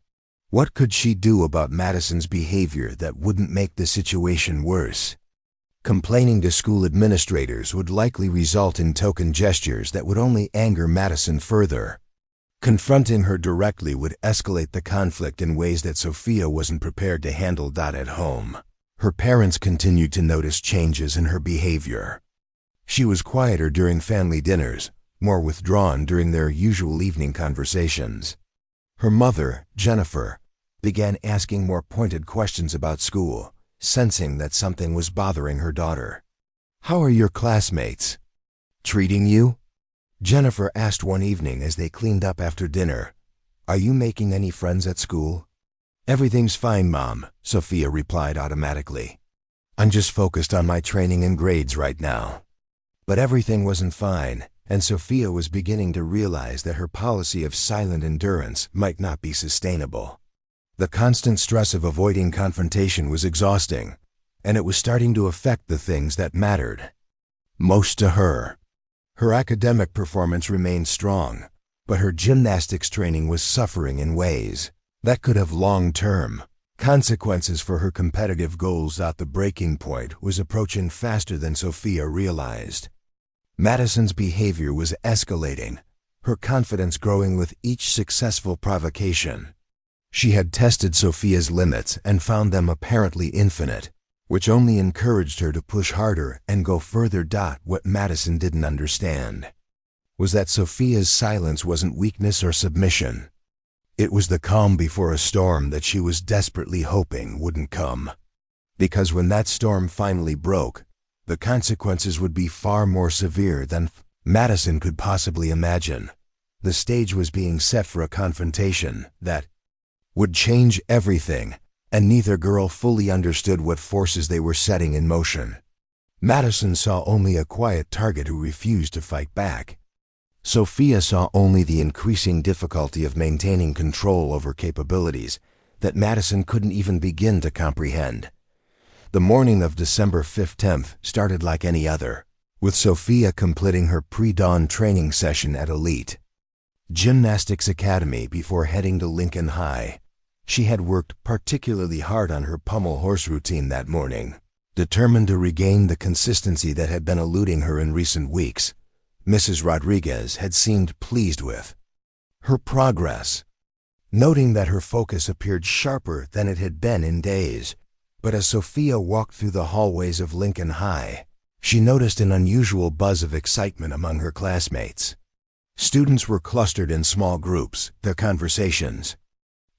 What could she do about Madison's behavior that wouldn't make the situation worse? Complaining to school administrators would likely result in token gestures that would only anger Madison further. Confronting her directly would escalate the conflict in ways that Sophia wasn't prepared to handle. At home, her parents continued to notice changes in her behavior. She was quieter during family dinners, more withdrawn during their usual evening conversations. Her mother, Jennifer, began asking more pointed questions about school, sensing that something was bothering her daughter. "How are your classmates treating you?" Jennifer asked one evening as they cleaned up after dinner. "Are you making any friends at school?" "Everything's fine, Mom," Sophia replied automatically. "I'm just focused on my training and grades right now." But everything wasn't fine, and Sophia was beginning to realize that her policy of silent endurance might not be sustainable. The constant stress of avoiding confrontation was exhausting, and it was starting to affect the things that mattered most to her. Her academic performance remained strong, but her gymnastics training was suffering in ways that could have long-term consequences for her competitive goals. The breaking point was approaching faster than Sophia realized. Madison's behavior was escalating, her confidence growing with each successful provocation. She had tested Sophia's limits and found them apparently infinite, which only encouraged her to push harder and go further. What Madison didn't understand was that Sophia's silence wasn't weakness or submission. It was the calm before a storm that she was desperately hoping wouldn't come. Because when that storm finally broke, the consequences would be far more severe than Madison could possibly imagine. The stage was being set for a confrontation that would change everything, and neither girl fully understood what forces they were setting in motion. Madison saw only a quiet target who refused to fight back. Sophia saw only the increasing difficulty of maintaining control over capabilities that Madison couldn't even begin to comprehend. The morning of December 15th started like any other, with Sophia completing her pre-dawn training session at Elite Gymnastics Academy before heading to Lincoln High. She had worked particularly hard on her pommel horse routine that morning, determined to regain the consistency that had been eluding her in recent weeks. Mrs. Rodriguez had seemed pleased with her progress, noting that her focus appeared sharper than it had been in days. But as Sophia walked through the hallways of Lincoln High, she noticed an unusual buzz of excitement among her classmates. Students were clustered in small groups, their conversations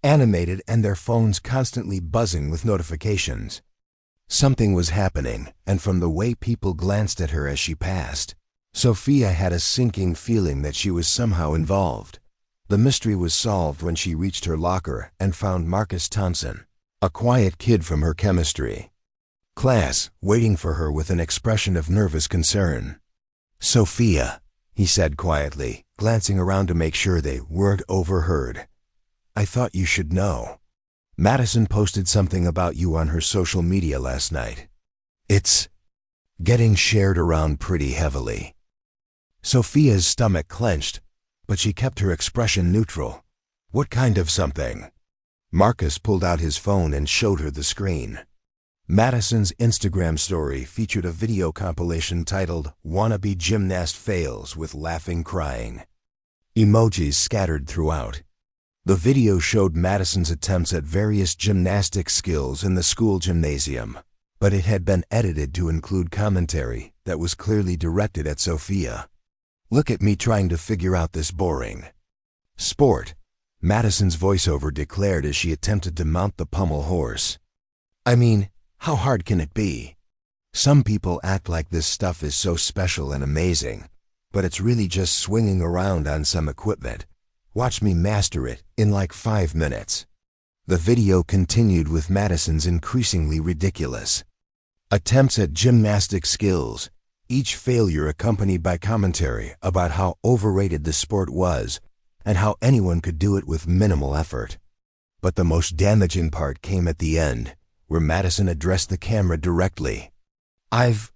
animated and their phones constantly buzzing with notifications. Something was happening, and from the way people glanced at her as she passed, Sophia had a sinking feeling that she was somehow involved. The mystery was solved when she reached her locker and found Marcus Thompson, a quiet kid from her chemistry class, waiting for her with an expression of nervous concern. "Sophia," he said quietly, glancing around to make sure they weren't overheard, "I thought you should know. Madison posted something about you on her social media last night. It's getting shared around pretty heavily." Sophia's stomach clenched, but she kept her expression neutral. "What kind of something?" Marcus pulled out his phone and showed her the screen. Madison's Instagram story featured a video compilation titled "Wannabe Gymnast Fails" with laughing crying emojis scattered throughout. The video showed Madison's attempts at various gymnastic skills in the school gymnasium, but it had been edited to include commentary that was clearly directed at Sophia. "Look at me trying to figure out this boring sport," Madison's voiceover declared as she attempted to mount the pommel horse. "I mean, how hard can it be? Some people act like this stuff is so special and amazing, but it's really just swinging around on some equipment. Watch me master it in like 5 minutes." The video continued with Madison's increasingly ridiculous attempts at gymnastic skills, each failure accompanied by commentary about how overrated the sport was and how anyone could do it with minimal effort. But the most damaging part came at the end, where Madison addressed the camera directly. "I've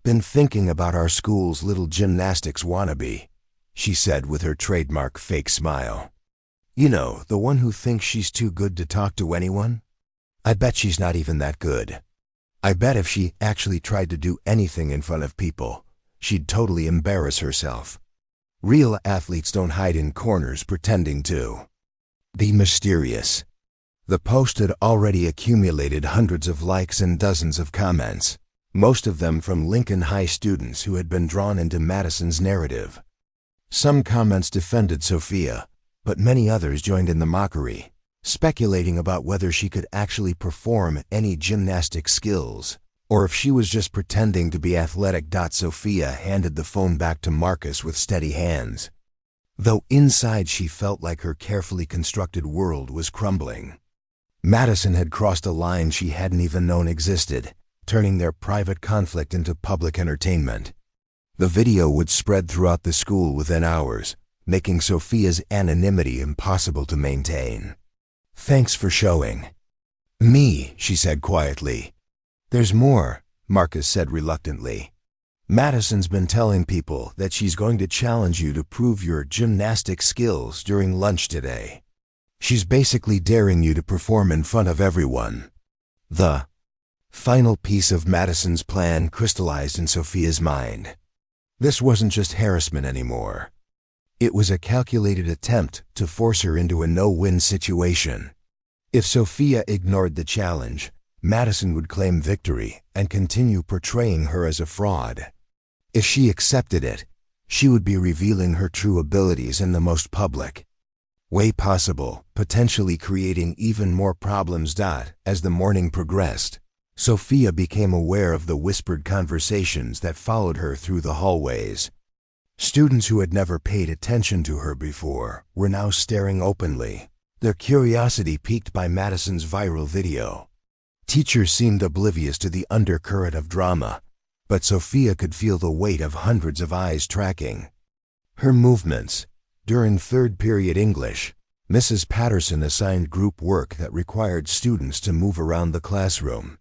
been thinking about our school's little gymnastics wannabe," she said with her trademark fake smile. "You know, the one who thinks she's too good to talk to anyone? I bet she's not even that good. I bet if she actually tried to do anything in front of people, she'd totally embarrass herself. Real athletes don't hide in corners pretending to be mysterious." The post had already accumulated hundreds of likes and dozens of comments, most of them from Lincoln High students who had been drawn into Madison's narrative. Some comments defended Sophia, but many others joined in the mockery, speculating about whether she could actually perform any gymnastic skills, or if she was just pretending to be athletic. Sophia handed the phone back to Marcus with steady hands, though inside she felt like her carefully constructed world was crumbling. Madison had crossed a line she hadn't even known existed, turning their private conflict into public entertainment. The video would spread throughout the school within hours, making Sophia's anonymity impossible to maintain. "Thanks for showing me," she said quietly. "There's more," Marcus said reluctantly. "Madison's been telling people that she's going to challenge you to prove your gymnastic skills during lunch today. She's basically daring you to perform in front of everyone." The final piece of Madison's plan crystallized in Sophia's mind. This wasn't just harassment anymore. It was a calculated attempt to force her into a no-win situation. If Sophia ignored the challenge, Madison would claim victory and continue portraying her as a fraud. If she accepted it, she would be revealing her true abilities in the most public way possible, potentially creating even more problems. As the morning progressed, Sophia became aware of the whispered conversations that followed her through the hallways. Students who had never paid attention to her before were now staring openly, their curiosity piqued by Madison's viral video. Teachers seemed oblivious to the undercurrent of drama, but Sophia could feel the weight of hundreds of eyes tracking her movements. During third period English, Mrs. Patterson assigned group work that required students to move around the classroom.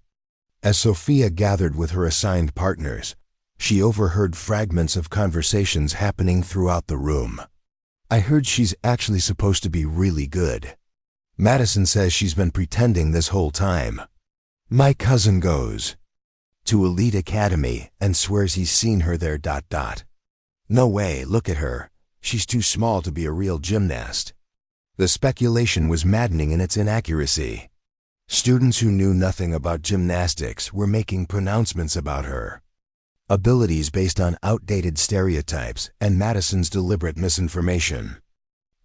As Sophia gathered with her assigned partners, she overheard fragments of conversations happening throughout the room. "I heard she's actually supposed to be really good. Madison says she's been pretending this whole time. My cousin goes to Elite Academy and swears he's seen her there. No way, look at her. She's too small to be a real gymnast." The speculation was maddening in its inaccuracy. Students who knew nothing about gymnastics were making pronouncements about her abilities based on outdated stereotypes and Madison's deliberate misinformation.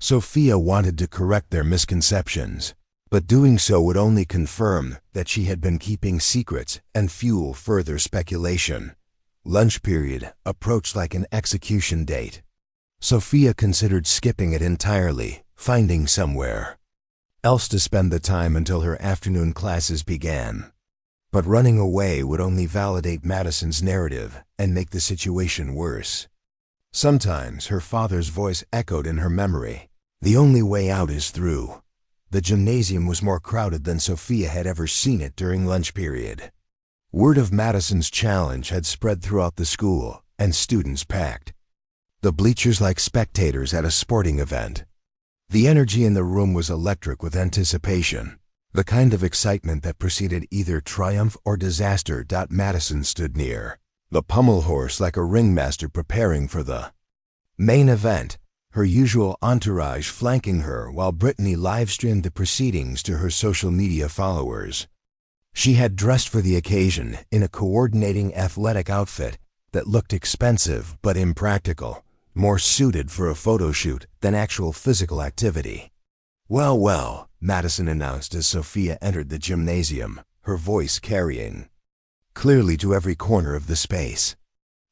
Sophia wanted to correct their misconceptions, but doing so would only confirm that she had been keeping secrets and fuel further speculation. Lunch period approached like an execution date. Sophia considered skipping it entirely, finding somewhere else to spend the time until her afternoon classes began. But running away would only validate Madison's narrative and make the situation worse. Sometimes her father's voice echoed in her memory. "The only way out is through." The gymnasium was more crowded than Sophia had ever seen it during lunch period. Word of Madison's challenge had spread throughout the school, and students packed the bleachers like spectators at a sporting event. The energy in the room was electric with anticipation, the kind of excitement that preceded either triumph or disaster. Madison stood near the pommel horse like a ringmaster preparing for the main event, her usual entourage flanking her while Brittany live-streamed the proceedings to her social media followers. She had dressed for the occasion in a coordinating athletic outfit that looked expensive but impractical, more suited for a photo shoot than actual physical activity. "Well, well," Madison announced as Sophia entered the gymnasium, her voice carrying clearly to every corner of the space.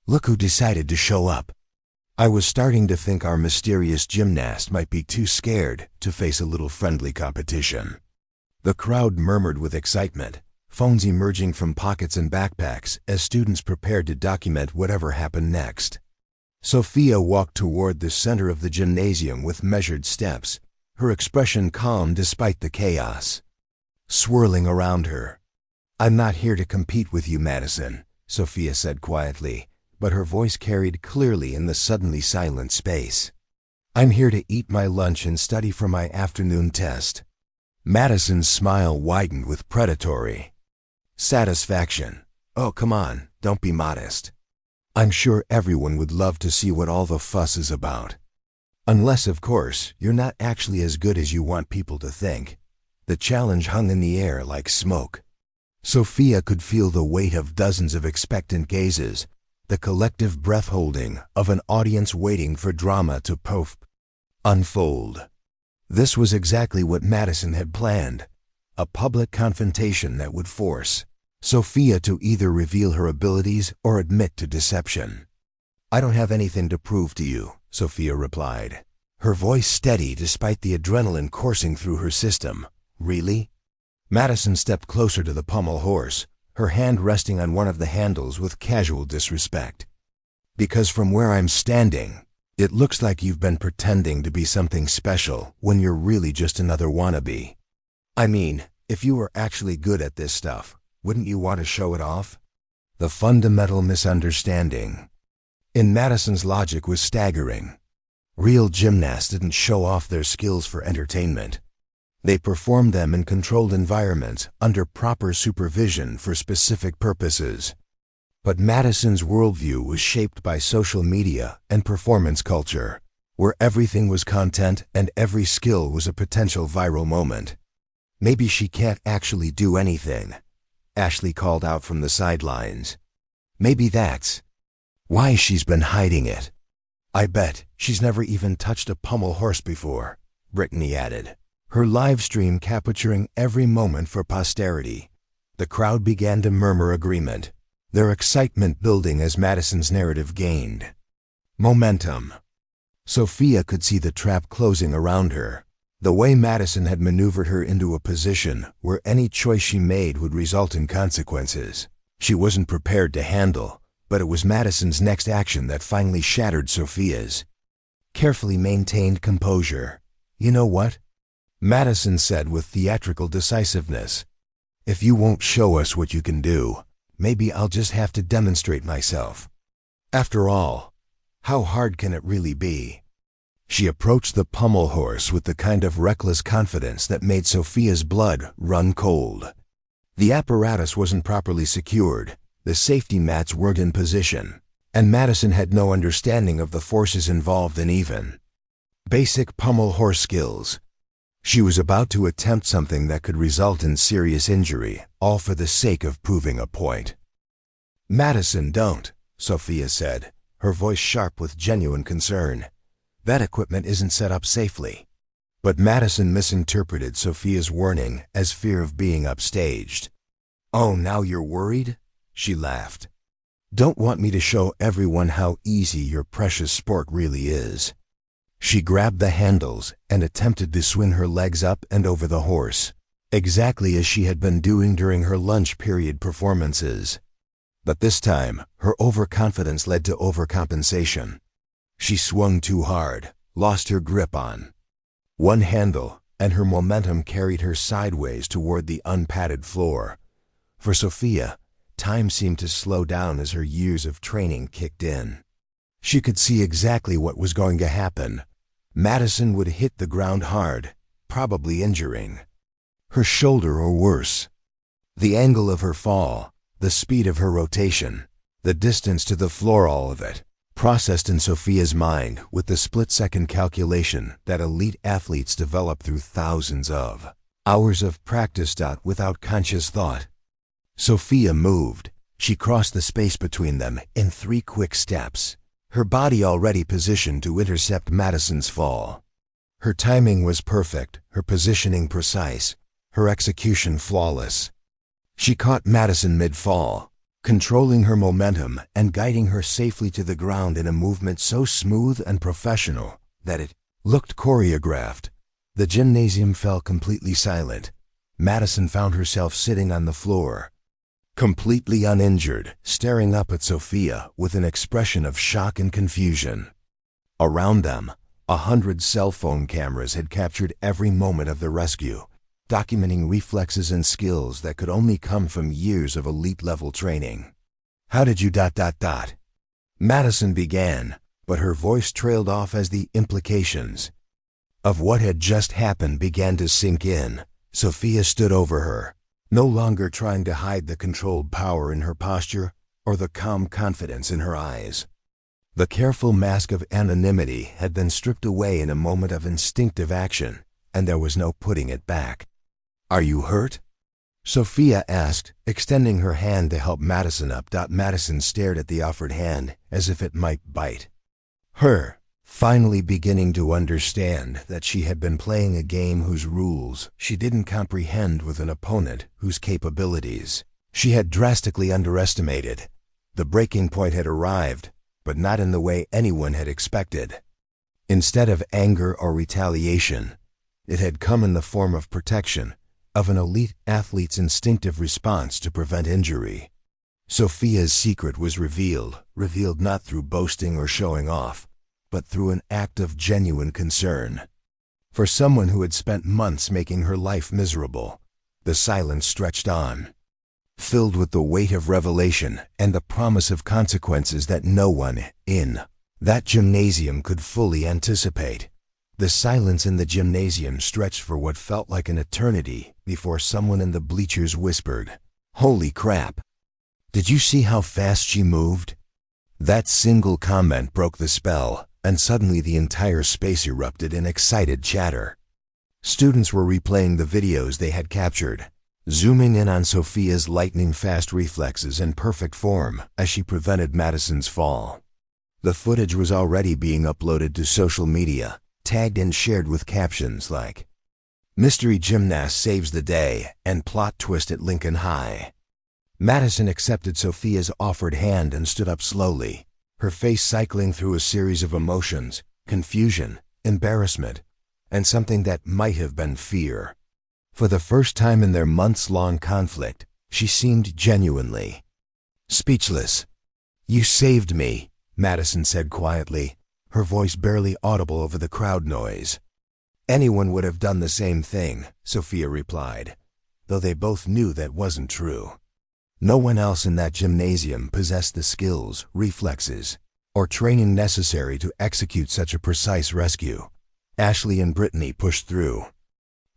"Look who decided to show up. I was starting to think our mysterious gymnast might be too scared to face a little friendly competition." The crowd murmured with excitement, phones emerging from pockets and backpacks as students prepared to document whatever happened next. Sophia walked toward the center of the gymnasium with measured steps, her expression calm despite the chaos swirling around her. "I'm not here to compete with you, Madison," Sophia said quietly, but her voice carried clearly in the suddenly silent space. "I'm here to eat my lunch and study for my afternoon test." Madison's smile widened with predatory satisfaction. "Oh, come on, don't be modest. I'm sure everyone would love to see what all the fuss is about. Unless, of course, you're not actually as good as you want people to think." The challenge hung in the air like smoke. Sophia could feel the weight of dozens of expectant gazes, the collective breath-holding of an audience waiting for drama to unfold. This was exactly what Madison had planned, a public confrontation that would force Sophia to either reveal her abilities or admit to deception. "I don't have anything to prove to you," Sophia replied, her voice steady despite the adrenaline coursing through her system. "Really?" Madison stepped closer to the pommel horse, her hand resting on one of the handles with casual disrespect. "Because from where I'm standing, it looks like you've been pretending to be something special when you're really just another wannabe. I mean, if you were actually good at this stuff, wouldn't you want to show it off?" The fundamental misunderstanding in Madison's logic was staggering. Real gymnasts didn't show off their skills for entertainment. They performed them in controlled environments under proper supervision for specific purposes. But Madison's worldview was shaped by social media and performance culture, where everything was content and every skill was a potential viral moment. "Maybe she can't actually do anything," Ashley called out from the sidelines. "Maybe that's why she's been hiding it." "I bet she's never even touched a pommel horse before," Brittany added, her live stream capturing every moment for posterity. The crowd began to murmur agreement, their excitement building as Madison's narrative gained momentum. Sophia could see the trap closing around her. The way Madison had maneuvered her into a position where any choice she made would result in consequences she wasn't prepared to handle, but it was Madison's next action that finally shattered Sophia's carefully maintained composure. "You know what?" Madison said with theatrical decisiveness. "If you won't show us what you can do, maybe I'll just have to demonstrate myself. After all, how hard can it really be?" She approached the pommel horse with the kind of reckless confidence that made Sophia's blood run cold. The apparatus wasn't properly secured, the safety mats weren't in position, and Madison had no understanding of the forces involved in even basic pommel horse skills. She was about to attempt something that could result in serious injury, all for the sake of proving a point. "Madison, don't," Sophia said, her voice sharp with genuine concern. "That equipment isn't set up safely." But Madison misinterpreted Sophia's warning as fear of being upstaged. "Oh, now you're worried?" she laughed. "Don't want me to show everyone how easy your precious sport really is." She grabbed the handles and attempted to swing her legs up and over the horse, exactly as she had been doing during her lunch period performances. But this time, her overconfidence led to overcompensation. She swung too hard, lost her grip on one handle, and her momentum carried her sideways toward the unpadded floor. For Sophia, time seemed to slow down as her years of training kicked in. She could see exactly what was going to happen. Madison would hit the ground hard, probably injuring her shoulder or worse. The angle of her fall, the speed of her rotation, the distance to the floor, all of it processed in Sophia's mind with the split-second calculation that elite athletes develop through thousands of hours of practice. Without conscious thought, Sophia moved. She crossed the space between them in 3 quick steps, her body already positioned to intercept Madison's fall. Her timing was perfect, her positioning precise, her execution flawless. She caught Madison mid-fall, controlling her momentum and guiding her safely to the ground in a movement so smooth and professional that it looked choreographed. The gymnasium fell completely silent. Madison found herself sitting on the floor, completely uninjured, staring up at Sophia with an expression of shock and confusion. Around them, 100 cell phone cameras had captured every moment of the rescue, documenting reflexes and skills that could only come from years of elite-level training. "How did you ... Madison began, but her voice trailed off as the implications of what had just happened began to sink in. Sophia stood over her, no longer trying to hide the controlled power in her posture or the calm confidence in her eyes. The careful mask of anonymity had been stripped away in a moment of instinctive action, and there was no putting it back. "Are you hurt?" Sophia asked, extending her hand to help Madison up. Madison stared at the offered hand as if it might bite her, finally beginning to understand that she had been playing a game whose rules she didn't comprehend with an opponent whose capabilities She had drastically underestimated. The breaking point had arrived, but not in the way anyone had expected. Instead of anger or retaliation, it had come in the form of protection, of an elite athlete's instinctive response to prevent injury. Sophia's secret was revealed not through boasting or showing off, but through an act of genuine concern. For someone who had spent months making her life miserable, the silence stretched on, filled with the weight of revelation and the promise of consequences that no one in that gymnasium could fully anticipate. The silence in the gymnasium stretched for what felt like an eternity before someone in the bleachers whispered, "Holy crap! Did you see how fast she moved?" That single comment broke the spell, and suddenly the entire space erupted in excited chatter. Students were replaying the videos they had captured, zooming in on Sophia's lightning-fast reflexes and perfect form as she prevented Madison's fall. The footage was already being uploaded to social media, tagged and shared with captions like, "Mystery Gymnast saves the day" and "Plot twist at Lincoln High." Madison accepted Sophia's offered hand and stood up slowly, her face cycling through a series of emotions: confusion, embarrassment, and something that might have been fear. For the first time in their months-long conflict, she seemed genuinely speechless. "You saved me," Madison said quietly, her voice barely audible over the crowd noise. "Anyone would have done the same thing," Sophia replied, though they both knew that wasn't true. No one else in that gymnasium possessed the skills, reflexes, or training necessary to execute such a precise rescue. Ashley and Brittany pushed through.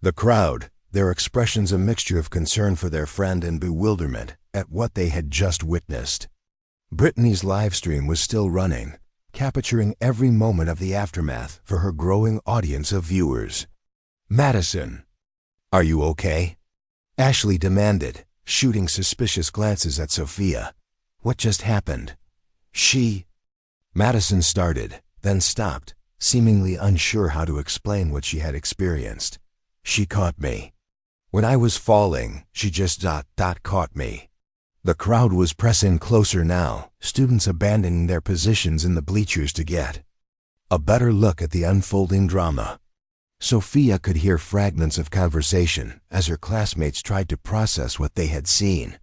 The crowd, their expressions a mixture of concern for their friend and bewilderment at what they had just witnessed. Brittany's live stream was still running, capturing every moment of the aftermath for her growing audience of viewers. "Madison, are you okay?" Ashley demanded, shooting suspicious glances at Sophia. "What just happened?" Madison started, then stopped, seemingly unsure how to explain what she had experienced. "She caught me. When I was falling, she just caught me." The crowd was pressing closer now, students abandoning their positions in the bleachers to get a better look at the unfolding drama. Sophia could hear fragments of conversation as her classmates tried to process what they had seen.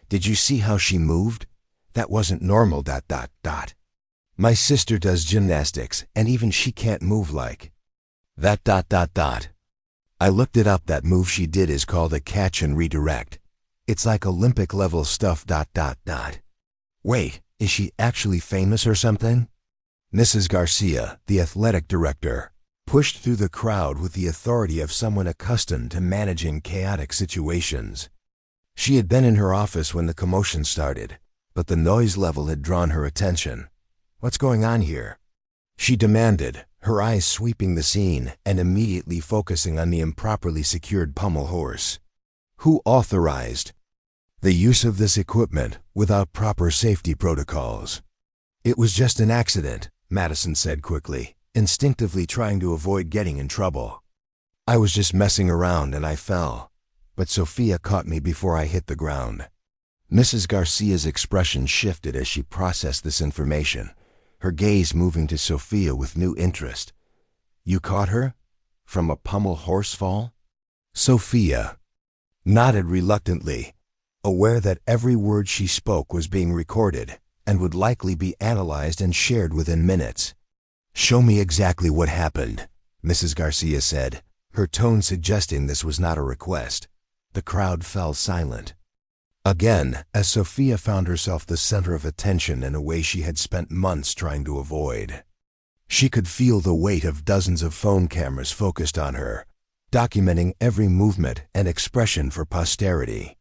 "Did you see how she moved? That wasn't normal. My sister does gymnastics, and even she can't move like that. I looked it up. That move she did is called a catch and redirect. It's like Olympic level stuff. Wait, is she actually famous or something?" Mrs. Garcia, the athletic director, pushed through the crowd with the authority of someone accustomed to managing chaotic situations. She had been in her office when the commotion started, but the noise level had drawn her attention. "What's going on here?" she demanded, her eyes sweeping the scene and immediately focusing on the improperly secured pommel horse. "Who authorized the use of this equipment without proper safety protocols?" "It was just an accident," Madison said quickly, instinctively trying to avoid getting in trouble. "I was just messing around and I fell, but Sophia caught me before I hit the ground." Mrs. Garcia's expression shifted as she processed this information, her gaze moving to Sophia with new interest. "You caught her? From a pommel horse fall?" Sophia nodded reluctantly, aware that every word she spoke was being recorded and would likely be analyzed and shared within minutes. "Show me exactly what happened," Mrs. Garcia said, her tone suggesting this was not a request. The crowd fell silent. Again, as Sophia found herself the center of attention in a way she had spent months trying to avoid. She could feel the weight of dozens of phone cameras focused on her, documenting every movement and expression for posterity.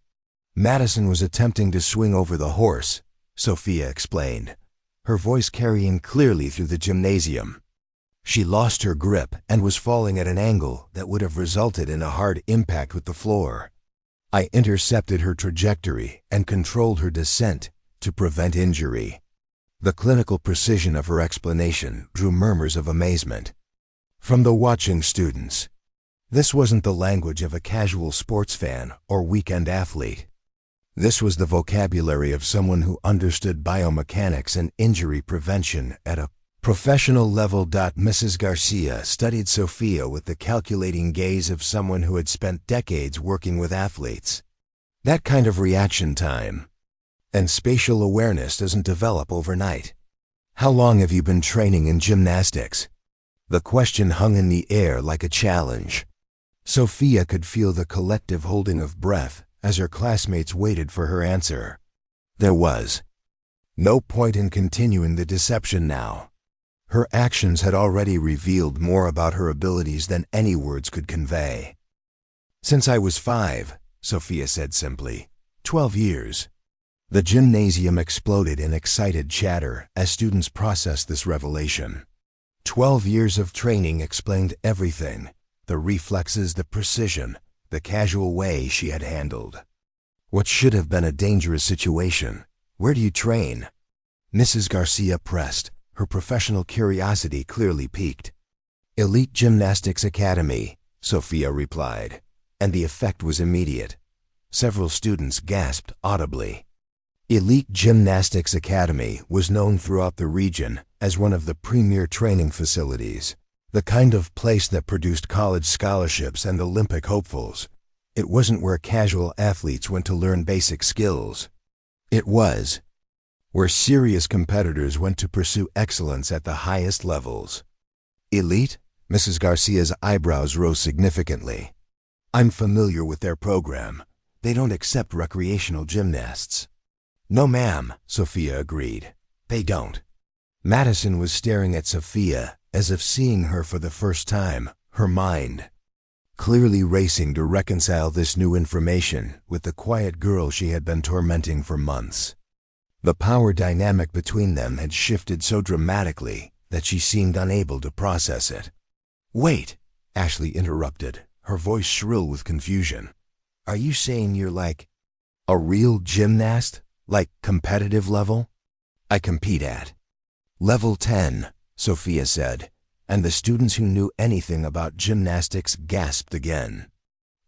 Madison was attempting to swing over the horse, Sophia explained, her voice carrying clearly through the gymnasium. She lost her grip and was falling at an angle that would have resulted in a hard impact with the floor. I intercepted her trajectory and controlled her descent to prevent injury. The clinical precision of her explanation drew murmurs of amazement from the watching students. This wasn't the language of a casual sports fan or weekend athlete. This was the vocabulary of someone who understood biomechanics and injury prevention at a professional level. Mrs. Garcia studied Sophia with the calculating gaze of someone who had spent decades working with athletes. That kind of reaction time and spatial awareness doesn't develop overnight. How long have you been training in gymnastics? The question hung in the air like a challenge. Sophia could feel the collective holding of breath as her classmates waited for her answer. There was no point in continuing the deception now. Her actions had already revealed more about her abilities than any words could convey. Since I was 5, Sophia said simply. 12 years. The gymnasium exploded in excited chatter as students processed this revelation. 12 years of training explained everything: the reflexes, the precision, the casual way she had handled what should have been a dangerous situation. Where do you train? Mrs. Garcia pressed, her professional curiosity clearly piqued. Elite Gymnastics Academy, Sophia replied, and the effect was immediate. Several students gasped audibly. Elite Gymnastics Academy was known throughout the region as one of the premier training facilities, the kind of place that produced college scholarships and Olympic hopefuls. It wasn't where casual athletes went to learn basic skills. It was where serious competitors went to pursue excellence at the highest levels. Elite? Mrs. Garcia's eyebrows rose significantly. I'm familiar with their program. They don't accept recreational gymnasts. No, ma'am, Sophia agreed. They don't. Madison was staring at Sophia as if seeing her for the first time, her mind clearly racing to reconcile this new information with the quiet girl she had been tormenting for months. The power dynamic between them had shifted so dramatically that she seemed unable to process it. Wait, Ashley interrupted, her voice shrill with confusion. Are you saying you're like a real gymnast? Like competitive level? I compete at level 10, Sophia said, and the students who knew anything about gymnastics gasped again.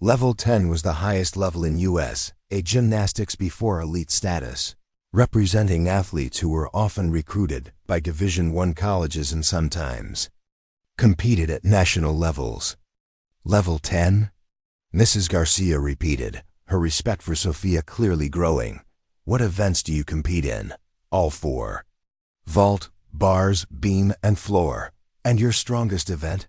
Level 10 was the highest level in U.S., a gymnastics before elite status, representing athletes who were often recruited by Division I colleges and sometimes competed at national levels. Level 10? Mrs. Garcia repeated, her respect for Sophia clearly growing. What events do you compete in? All 4. Vault, bars, beam, and floor. And your strongest event?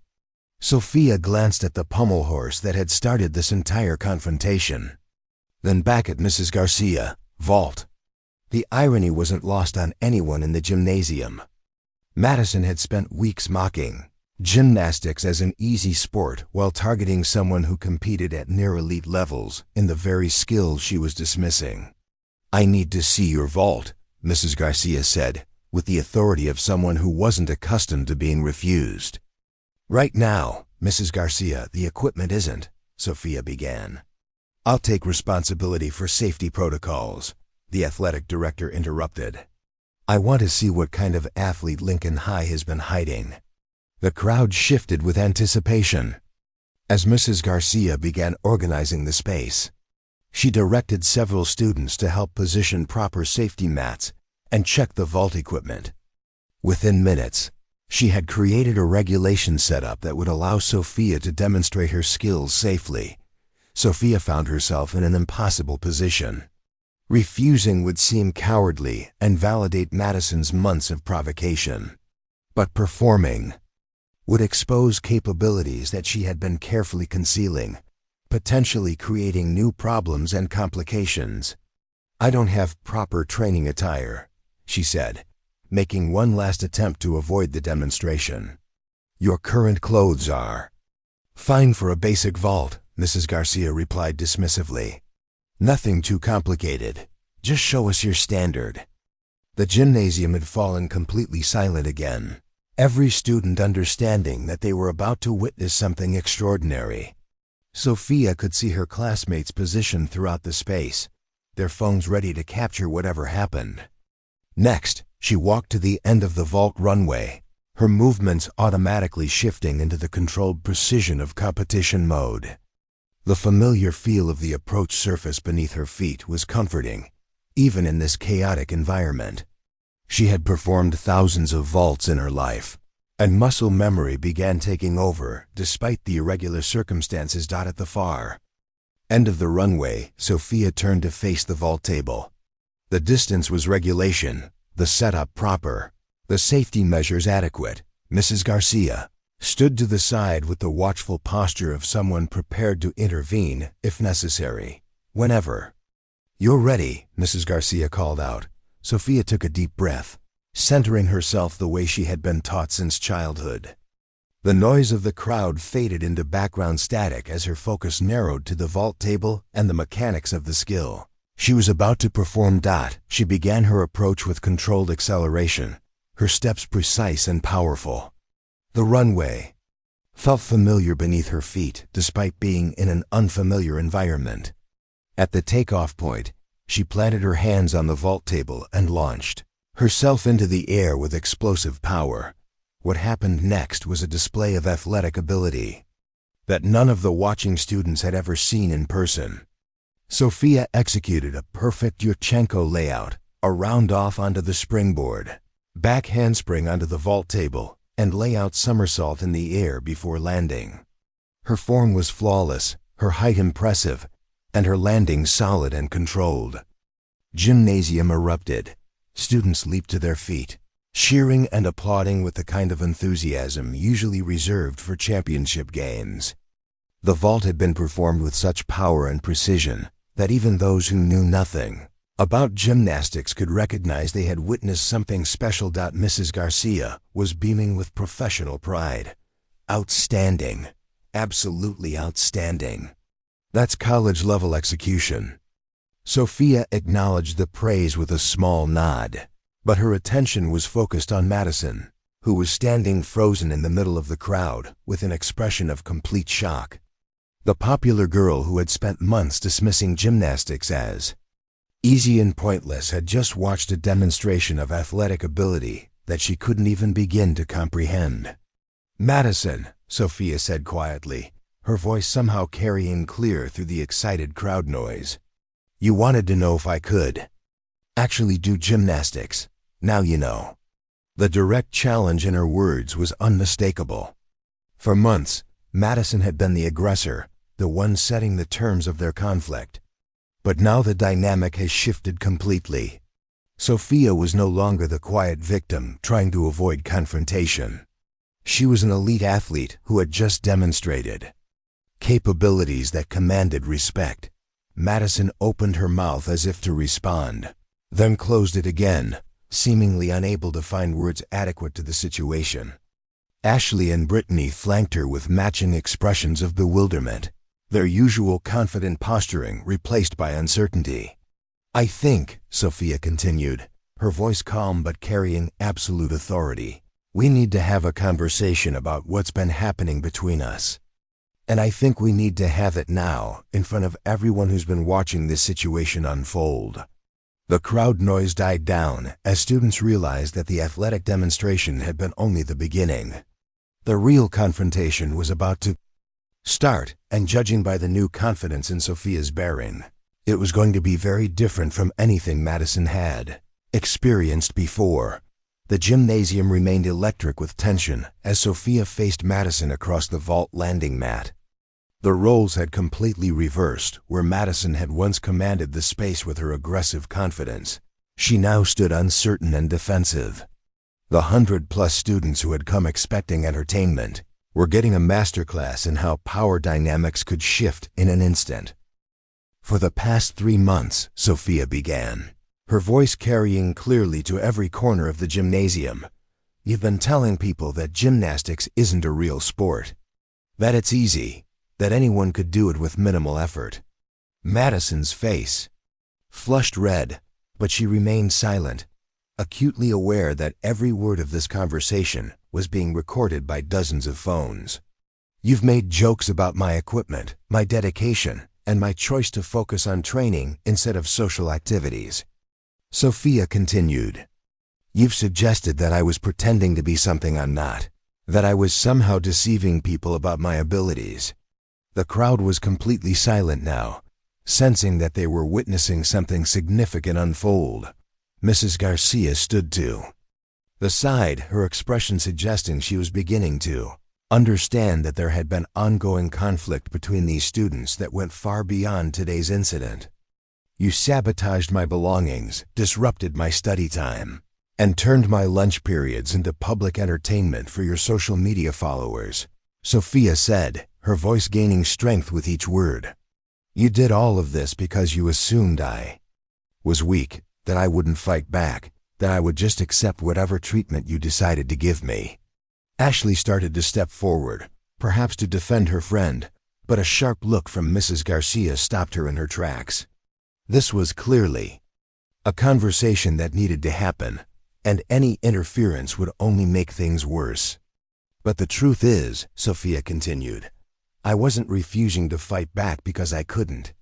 Sophia glanced at the pommel horse that had started this entire confrontation. Then back at Mrs. Garcia. Vault. The irony wasn't lost on anyone in the gymnasium. Madison had spent weeks mocking gymnastics as an easy sport while targeting someone who competed at near elite levels in the very skills she was dismissing. I need to see your vault, Mrs. Garcia said, with the authority of someone who wasn't accustomed to being refused. Right now, Mrs. Garcia, the equipment isn't, Sophia began. I'll take responsibility for safety protocols, the athletic director interrupted. I want to see what kind of athlete Lincoln High has been hiding. The crowd shifted with anticipation as Mrs. Garcia began organizing the space. She directed several students to help position proper safety mats and check the vault equipment. Within minutes, she had created a regulation setup that would allow Sophia to demonstrate her skills safely. Sophia found herself in an impossible position. Refusing would seem cowardly and validate Madison's months of provocation. But performing would expose capabilities that she had been carefully concealing, potentially creating new problems and complications. I don't have proper training attire, she said, making one last attempt to avoid the demonstration. Your current clothes are fine for a basic vault, Mrs. Garcia replied dismissively. Nothing too complicated. Just show us your standard. The gymnasium had fallen completely silent again, every student understanding that they were about to witness something extraordinary. Sophia could see her classmates positioned throughout the space, their phones ready to capture whatever happened. Next, she walked to the end of the vault runway, her movements automatically shifting into the controlled precision of competition mode. The familiar feel of the approach surface beneath her feet was comforting, even in this chaotic environment. She had performed thousands of vaults in her life, and muscle memory began taking over despite the irregular circumstances. At the far end of the runway, Sophia turned to face the vault table. The distance was regulation, the setup proper, the safety measures adequate. Mrs. Garcia stood to the side with the watchful posture of someone prepared to intervene if necessary, whenever. "You're ready," Mrs. Garcia called out. Sophia took a deep breath, centering herself the way she had been taught since childhood. The noise of the crowd faded into background static as her focus narrowed to the vault table and the mechanics of the skill she was about to perform. She began her approach with controlled acceleration, her steps precise and powerful. The runway felt familiar beneath her feet despite being in an unfamiliar environment. At the takeoff point, she planted her hands on the vault table and launched herself into the air with explosive power. What happened next was a display of athletic ability that none of the watching students had ever seen in person. Sophia executed a perfect Yurchenko layout, a round off onto the springboard, back handspring onto the vault table, and layout somersault in the air before landing. Her form was flawless, her height impressive, and her landing solid and controlled. Gymnasium erupted. Students leaped to their feet, cheering and applauding with the kind of enthusiasm usually reserved for championship games. The vault had been performed with such power and precision that even those who knew nothing about gymnastics could recognize they had witnessed something special. Mrs. Garcia was beaming with professional pride. "Outstanding. Absolutely outstanding. That's college-level execution." Sophia acknowledged the praise with a small nod, but her attention was focused on Madison, who was standing frozen in the middle of the crowd with an expression of complete shock. The popular girl who had spent months dismissing gymnastics as easy and pointless had just watched a demonstration of athletic ability that she couldn't even begin to comprehend. "Madison," Sophia said quietly, her voice somehow carrying clear through the excited crowd noise. "You wanted to know if I could actually do gymnastics. Now you know." The direct challenge in her words was unmistakable. For months, Madison had been the aggressor, the one setting the terms of their conflict. But now the dynamic has shifted completely. Sophia was no longer the quiet victim trying to avoid confrontation. She was an elite athlete who had just demonstrated capabilities that commanded respect. Madison opened her mouth as if to respond, then closed it again, seemingly unable to find words adequate to the situation. Ashley and Brittany flanked her with matching expressions of bewilderment, their usual confident posturing replaced by uncertainty. "I think," Sophia continued, her voice calm but carrying absolute authority, "we need to have a conversation about what's been happening between us. And I think we need to have it now, in front of everyone who's been watching this situation unfold." The crowd noise died down as students realized that the athletic demonstration had been only the beginning. The real confrontation was about to start, and judging by the new confidence in Sophia's bearing, it was going to be very different from anything Madison had experienced before. The gymnasium remained electric with tension as Sophia faced Madison across the vault landing mat. The roles had completely reversed. Where Madison had once commanded the space with her aggressive confidence, she now stood uncertain and defensive. The 100-plus students who had come expecting entertainment were getting a masterclass in how power dynamics could shift in an instant. "For the past 3 months," Sophia began, her voice carrying clearly to every corner of the gymnasium, "you've been telling people that gymnastics isn't a real sport, that it's easy, that anyone could do it with minimal effort." Madison's face flushed red, but she remained silent, acutely aware that every word of this conversation was being recorded by dozens of phones. "You've made jokes about my equipment, my dedication, and my choice to focus on training instead of social activities." Sophia continued, "You've suggested that I was pretending to be something I'm not, that I was somehow deceiving people about my abilities. The crowd was completely silent now, sensing that they were witnessing something significant unfold. Mrs. Garcia stood to the side, her expression suggesting she was beginning to understand that there had been ongoing conflict between these students that went far beyond today's incident. "You sabotaged my belongings, disrupted my study time, and turned my lunch periods into public entertainment for your social media followers," Sophia said, her voice gaining strength with each word. "You did all of this because you assumed I was weak, that I wouldn't fight back, that I would just accept whatever treatment you decided to give me." Ashley started to step forward, perhaps to defend her friend, but a sharp look from Mrs. Garcia stopped her in her tracks. This was clearly a conversation that needed to happen, and any interference would only make things worse. "But the truth is," Sophia continued, "I wasn't refusing to fight back because I couldn't.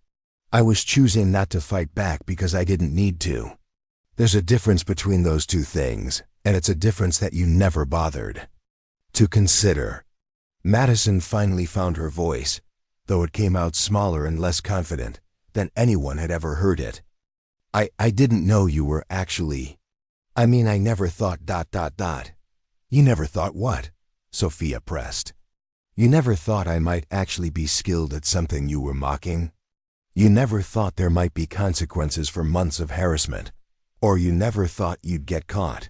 I was choosing not to fight back because I didn't need to. There's a difference between those two things, and it's a difference that you never bothered to consider." Madison finally found her voice, though it came out smaller and less confident than anyone had ever heard it. I didn't know you were actually. I mean, I never thought ... You never thought what?" Sophia pressed. "You never thought I might actually be skilled at something you were mocking? You never thought there might be consequences for months of harassment? Or you never thought you'd get caught?"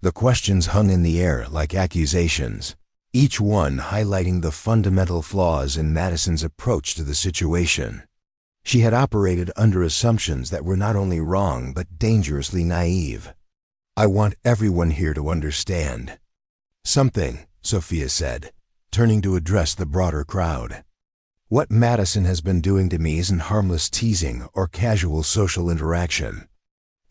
The questions hung in the air like accusations, each one highlighting the fundamental flaws in Madison's approach to the situation. She had operated under assumptions that were not only wrong but dangerously naive. "I want everyone here to understand something," Sophia said, turning to address the broader crowd. "What Madison has been doing to me isn't harmless teasing or casual social interaction.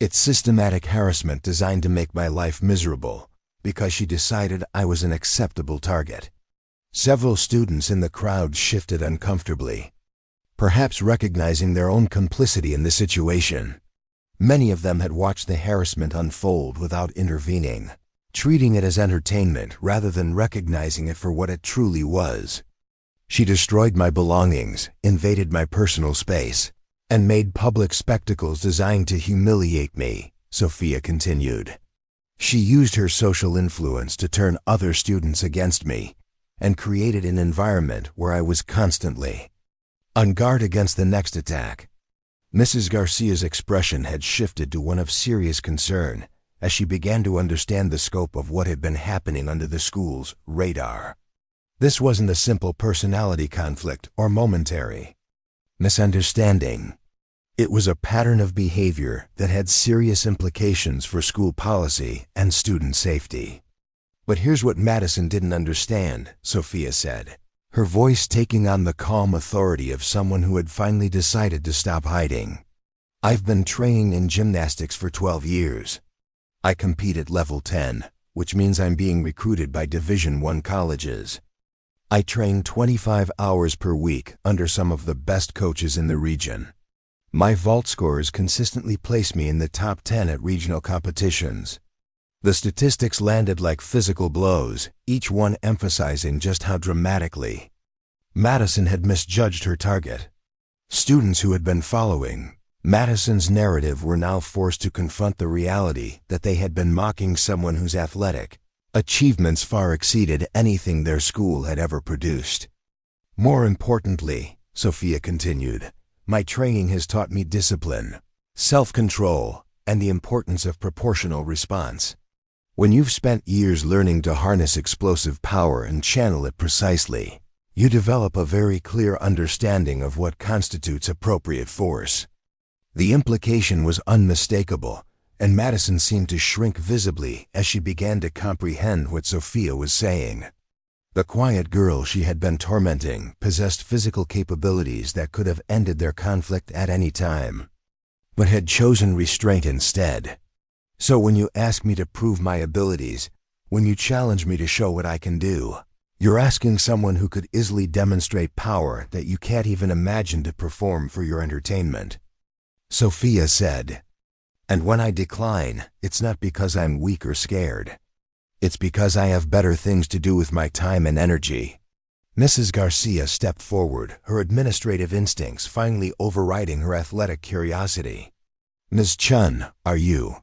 It's systematic harassment designed to make my life miserable because she decided I was an acceptable target." Several students in the crowd shifted uncomfortably, perhaps recognizing their own complicity in the situation. Many of them had watched the harassment unfold without intervening, treating it as entertainment rather than recognizing it for what it truly was. "She destroyed my belongings, invaded my personal space, and made public spectacles designed to humiliate me," Sophia continued. "She used her social influence to turn other students against me and created an environment where I was constantly on guard against the next attack." Mrs. Garcia's expression had shifted to one of serious concern as she began to understand the scope of what had been happening under the school's radar. This wasn't a simple personality conflict or momentary misunderstanding. It was a pattern of behavior that had serious implications for school policy and student safety. "But here's what Madison didn't understand," Sophia said, her voice taking on the calm authority of someone who had finally decided to stop hiding. "I've been training in gymnastics for 12 years. I compete at level 10, which means I'm being recruited by Division I colleges. I train 25 hours per week under some of the best coaches in the region. My vault scores consistently place me in the top 10 at regional competitions." The statistics landed like physical blows, each one emphasizing just how dramatically Madison had misjudged her target. Students who had been following Madison's narrative were now forced to confront the reality that they had been mocking someone whose athletic achievements far exceeded anything their school had ever produced. "More importantly," Sophia continued, "my training has taught me discipline, self-control, and the importance of proportional response. When you've spent years learning to harness explosive power and channel it precisely, you develop a very clear understanding of what constitutes appropriate force." The implication was unmistakable, and Madison seemed to shrink visibly as she began to comprehend what Sophia was saying. The quiet girl she had been tormenting possessed physical capabilities that could have ended their conflict at any time, but had chosen restraint instead. "So when you ask me to prove my abilities, when you challenge me to show what I can do, you're asking someone who could easily demonstrate power that you can't even imagine to perform for your entertainment," Sophia said. "And when I decline, it's not because I'm weak or scared. It's because I have better things to do with my time and energy." Mrs. Garcia stepped forward, her administrative instincts finally overriding her athletic curiosity. "Ms. Chun, are you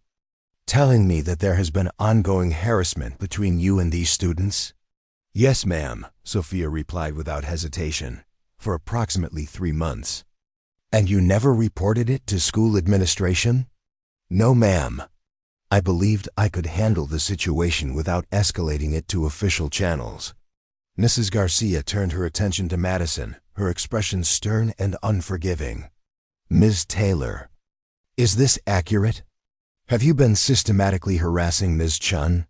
telling me that there has been ongoing harassment between you and these students?" "Yes, ma'am," Sophia replied without hesitation, "for approximately 3 months." "And you never reported it to school administration?" "No, ma'am. I believed I could handle the situation without escalating it to official channels." Mrs. Garcia turned her attention to Madison, her expression stern and unforgiving. "Ms. Taylor, is this accurate? Have you been systematically harassing Ms. Chun?"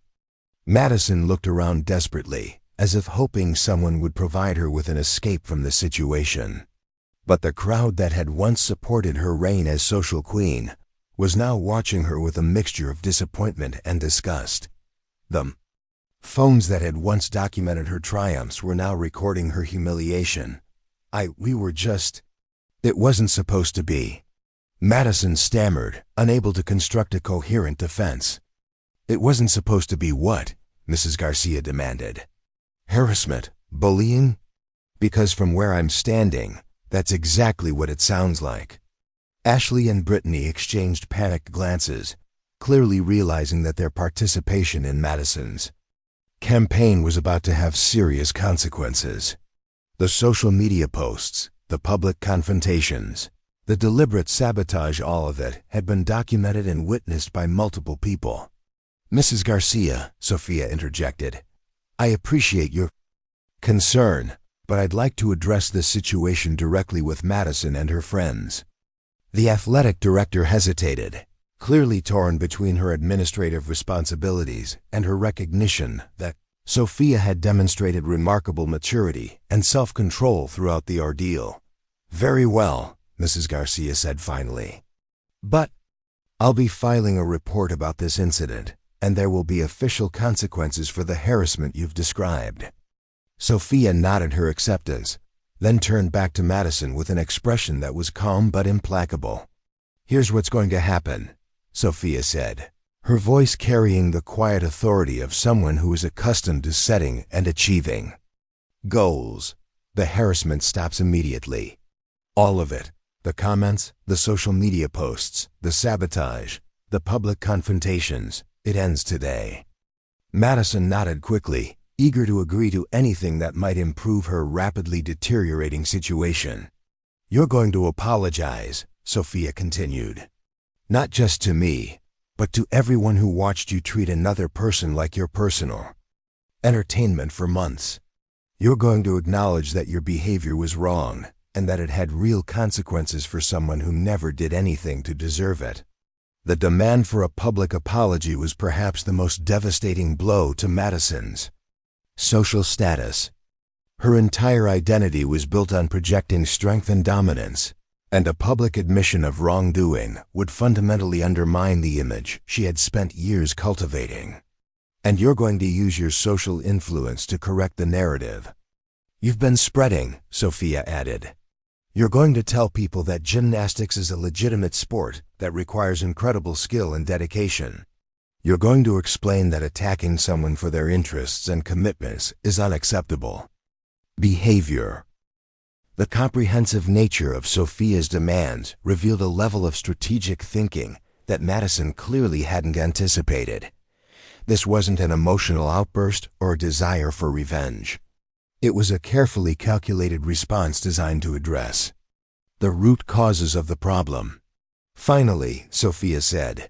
Madison looked around desperately, as if hoping someone would provide her with an escape from the situation. But the crowd that had once supported her reign as social queen was now watching her with a mixture of disappointment and disgust. The phones that had once documented her triumphs were now recording her humiliation. We were just... It wasn't supposed to be." Madison stammered, unable to construct a coherent defense. "It wasn't supposed to be what?" Mrs. Garcia demanded. "Harassment? Bullying? Because from where I'm standing, that's exactly what it sounds like." Ashley and Brittany exchanged panicked glances, clearly realizing that their participation in Madison's campaign was about to have serious consequences. The social media posts, the public confrontations, the deliberate sabotage, all of it had been documented and witnessed by multiple people. "Mrs. Garcia," Sophia interjected, "I appreciate your concern, but I'd like to address this situation directly with Madison and her friends." The athletic director hesitated, clearly torn between her administrative responsibilities and her recognition that Sophia had demonstrated remarkable maturity and self-control throughout the ordeal. "Very well," Mrs. Garcia said finally. "But I'll be filing a report about this incident, and there will be official consequences for the harassment you've described." Sophia nodded her acceptance, then turned back to Madison with an expression that was calm but implacable. "Here's what's going to happen," Sophia said, her voice carrying the quiet authority of someone who is accustomed to setting and achieving goals. "The harassment stops immediately. All of it. The comments, the social media posts, the sabotage, the public confrontations. It ends today." Madison nodded quickly, eager to agree to anything that might improve her rapidly deteriorating situation. "You're going to apologize," Sophia continued. "Not just to me, but to everyone who watched you treat another person like your personal entertainment for months. You're going to acknowledge that your behavior was wrong and that it had real consequences for someone who never did anything to deserve it." The demand for a public apology was perhaps the most devastating blow to Madison's social status. Her entire identity was built on projecting strength and dominance, and a public admission of wrongdoing would fundamentally undermine the image she had spent years cultivating. "And you're going to use your social influence to correct the narrative you've been spreading," Sophia added. "You're going to tell people that gymnastics is a legitimate sport that requires incredible skill and dedication. You're going to explain that attacking someone for their interests and commitments is unacceptable behavior." The comprehensive nature of Sophia's demands revealed a level of strategic thinking that Madison clearly hadn't anticipated. This wasn't an emotional outburst or a desire for revenge. It was a carefully calculated response designed to address the root causes of the problem. "Finally," Sophia said,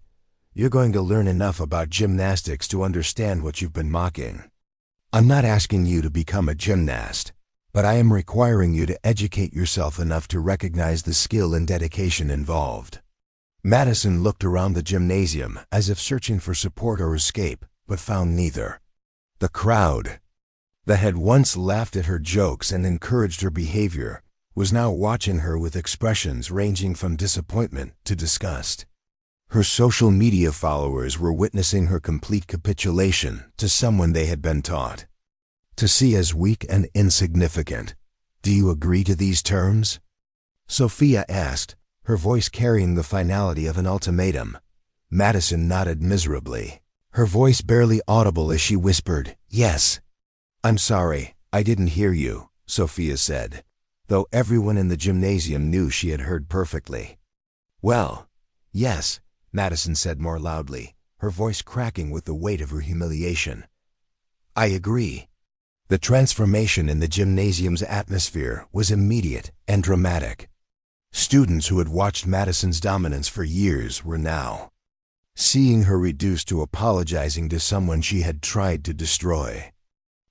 "you're going to learn enough about gymnastics to understand what you've been mocking. I'm not asking you to become a gymnast, but I am requiring you to educate yourself enough to recognize the skill and dedication involved." Madison looked around the gymnasium as if searching for support or escape, but found neither. The crowd that had once laughed at her jokes and encouraged her behavior was now watching her with expressions ranging from disappointment to disgust. Her social media followers were witnessing her complete capitulation to someone they had been taught to see as weak and insignificant. "Do you agree to these terms?" Sophia asked, her voice carrying the finality of an ultimatum. Madison nodded miserably, her voice barely audible as she whispered, "Yes." "I'm sorry, I didn't hear you," Sophia said, though everyone in the gymnasium knew she had heard perfectly. Well, yes, Madison said more loudly, her voice cracking with the weight of her humiliation. I agree. The transformation in the gymnasium's atmosphere was immediate and dramatic. Students who had watched Madison's dominance for years were now seeing her reduced to apologizing to someone she had tried to destroy.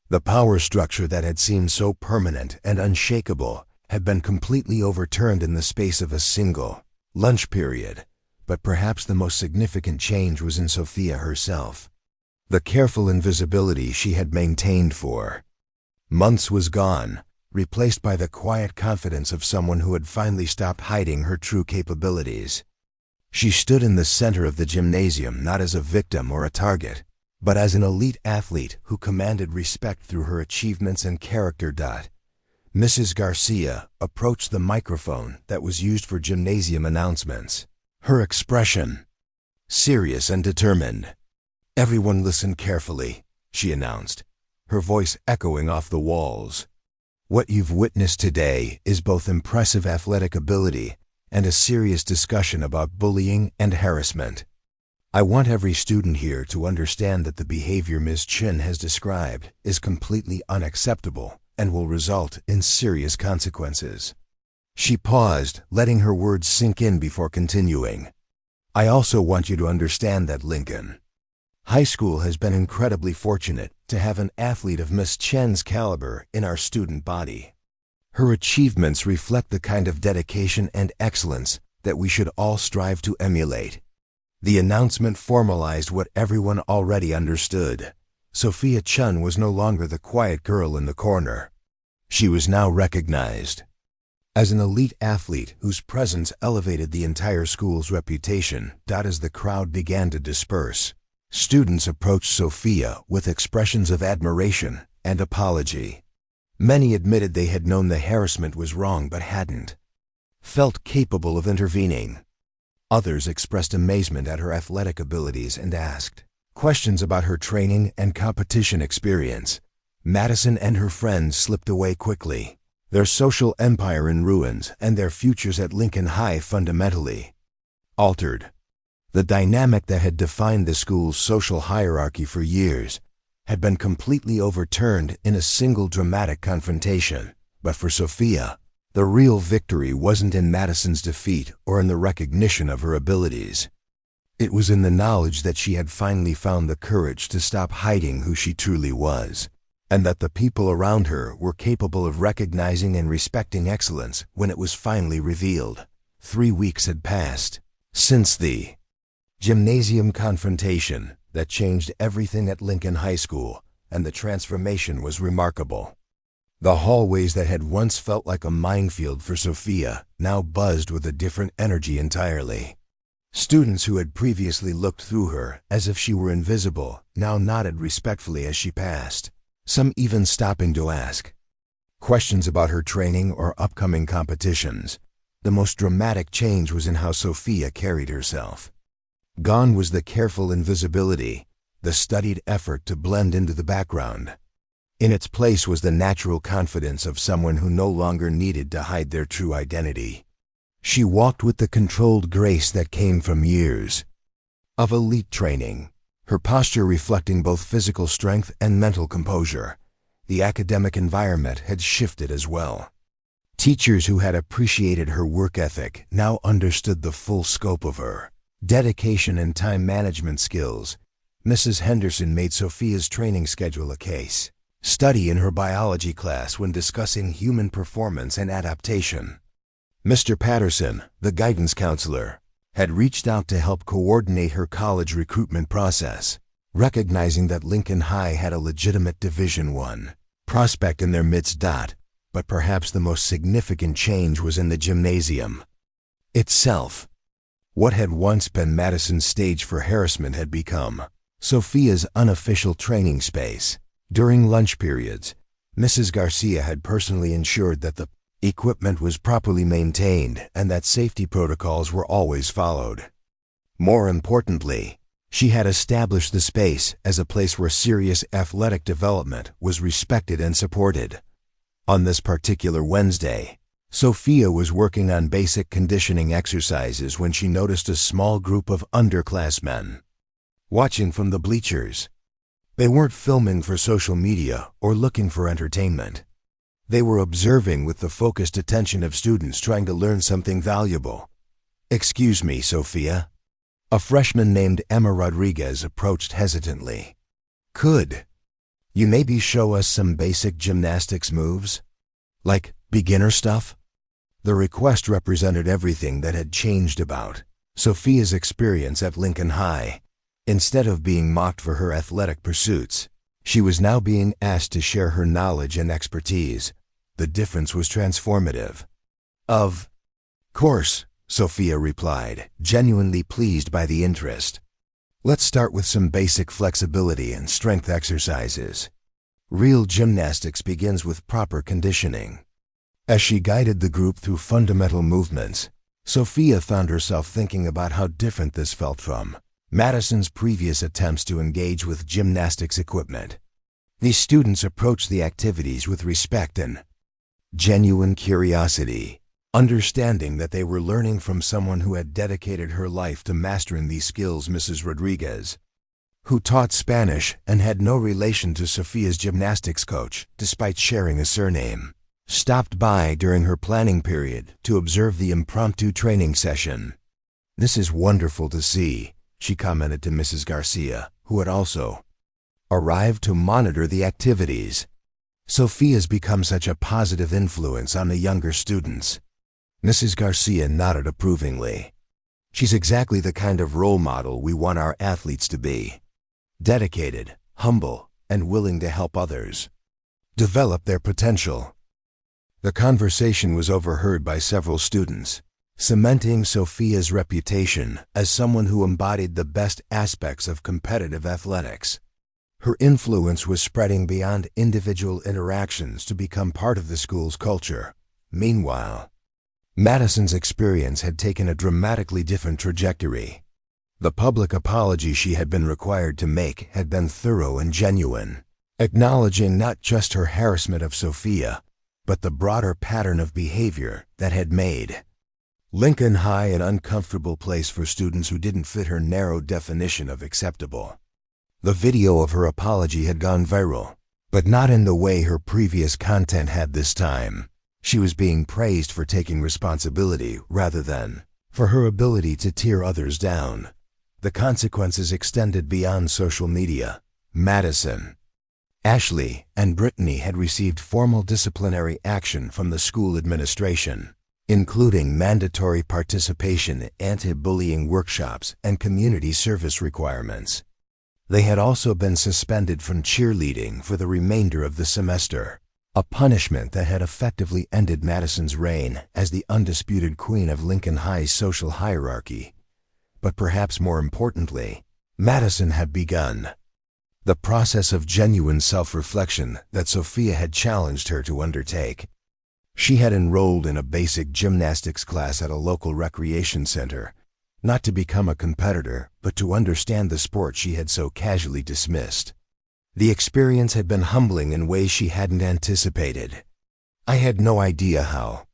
The power structure that had seemed so permanent and unshakable had been completely overturned in the space of a single lunch period, but perhaps the most significant change was in Sophia herself. The careful invisibility she had maintained for months was gone, replaced by the quiet confidence of someone who had finally stopped hiding her true capabilities. She stood in the center of the gymnasium not as a victim or a target, but as an elite athlete who commanded respect through her achievements and character. Mrs. Garcia approached the microphone that was used for gymnasium announcements, her expression serious and determined. Everyone listened carefully, she announced, her voice echoing off the walls. What you've witnessed today is both impressive athletic ability and a serious discussion about bullying and harassment. I want every student here to understand that the behavior Ms. Chin has described is completely unacceptable and will result in serious consequences. She paused, letting her words sink in before continuing. I also want you to understand that Lincoln High School has been incredibly fortunate to have an athlete of Ms. Chen's caliber in our student body. Her achievements reflect the kind of dedication and excellence that we should all strive to emulate. The announcement formalized what everyone already understood. Sophia Chun was no longer the quiet girl in the corner. She was now recognized as an elite athlete whose presence elevated the entire school's reputation. As the crowd began to disperse, students approached Sophia with expressions of admiration and apology. Many admitted they had known the harassment was wrong but hadn't felt capable of intervening. Others expressed amazement at her athletic abilities and asked questions about her training and competition experience. Madison and her friends slipped away quickly, their social empire in ruins and their futures at Lincoln High fundamentally altered. The dynamic that had defined the school's social hierarchy for years had been completely overturned in a single dramatic confrontation. But for Sophia, the real victory wasn't in Madison's defeat or in the recognition of her abilities. It was in the knowledge that she had finally found the courage to stop hiding who she truly was, and that the people around her were capable of recognizing and respecting excellence when it was finally revealed. 3 weeks had passed since the gymnasium confrontation that changed everything at Lincoln High School, and the transformation was remarkable. The hallways that had once felt like a minefield for Sophia now buzzed with a different energy entirely. Students who had previously looked through her as if she were invisible now nodded respectfully as she passed, some even stopping to ask questions about her training or upcoming competitions. The most dramatic change was in how Sophia carried herself. Gone was the careful invisibility, the studied effort to blend into the background. In its place was the natural confidence of someone who no longer needed to hide their true identity. She walked with the controlled grace that came from years of elite training, her posture reflecting both physical strength and mental composure. The academic environment had shifted as well. Teachers who had appreciated her work ethic now understood the full scope of her dedication and time management skills. Mrs. Henderson made Sophia's training schedule a case study in her biology class when discussing human performance and adaptation. Mr. Patterson, the guidance counselor, had reached out to help coordinate her college recruitment process, recognizing that Lincoln High had a legitimate Division I prospect in their midst. But perhaps the most significant change was in the gymnasium itself. What had once been Madison's stage for harassment had become Sophia's unofficial training space. During lunch periods, Mrs. Garcia had personally ensured that the equipment was properly maintained and that safety protocols were always followed. More importantly, she had established the space as a place where serious athletic development was respected and supported. On this particular Wednesday, Sophia was working on basic conditioning exercises when she noticed a small group of underclassmen watching from the bleachers. They weren't filming for social media or looking for entertainment. They were observing with the focused attention of students trying to learn something valuable. "Excuse me, Sophia." A freshman named Emma Rodriguez approached hesitantly. "Could you maybe show us some basic gymnastics moves? Like beginner stuff?" The request represented everything that had changed about Sophia's experience at Lincoln High. Instead of being mocked for her athletic pursuits, she was now being asked to share her knowledge and expertise. The difference was transformative. "Of course," Sophia replied, genuinely pleased by the interest. "Let's start with some basic flexibility and strength exercises. Real gymnastics begins with proper conditioning." As she guided the group through fundamental movements, Sophia found herself thinking about how different this felt from Madison's previous attempts to engage with gymnastics equipment. These students approached the activities with respect and genuine curiosity, understanding that they were learning from someone who had dedicated her life to mastering these skills. Mrs. Rodriguez, who taught Spanish and had no relation to Sophia's gymnastics coach, despite sharing a surname, stopped by during her planning period to observe the impromptu training session. "This is wonderful to see," she commented to Mrs. Garcia, who had also arrived to monitor the activities. "Sophia's become such a positive influence on the younger students." Mrs. Garcia nodded approvingly. "She's exactly the kind of role model we want our athletes to be. Dedicated, humble, and willing to help others develop their potential." The conversation was overheard by several students, cementing Sophia's reputation as someone who embodied the best aspects of competitive athletics. Her influence was spreading beyond individual interactions to become part of the school's culture. Meanwhile, Madison's experience had taken a dramatically different trajectory. The public apology she had been required to make had been thorough and genuine, acknowledging not just her harassment of Sophia, but the broader pattern of behavior that had made Lincoln High an uncomfortable place for students who didn't fit her narrow definition of acceptable. The video of her apology had gone viral, but not in the way her previous content had this time. She was being praised for taking responsibility rather than for her ability to tear others down. The consequences extended beyond social media. Madison, Ashley, and Brittany had received formal disciplinary action from the school administration, including mandatory participation in anti-bullying workshops and community service requirements. They had also been suspended from cheerleading for the remainder of the semester, a punishment that had effectively ended Madison's reign as the undisputed queen of Lincoln High's social hierarchy. But perhaps more importantly, Madison had begun the process of genuine self-reflection that Sophia had challenged her to undertake. She had enrolled in a basic gymnastics class at a local recreation center, not to become a competitor, but to understand the sport she had so casually dismissed. The experience had been humbling in ways she hadn't anticipated. "I had no idea how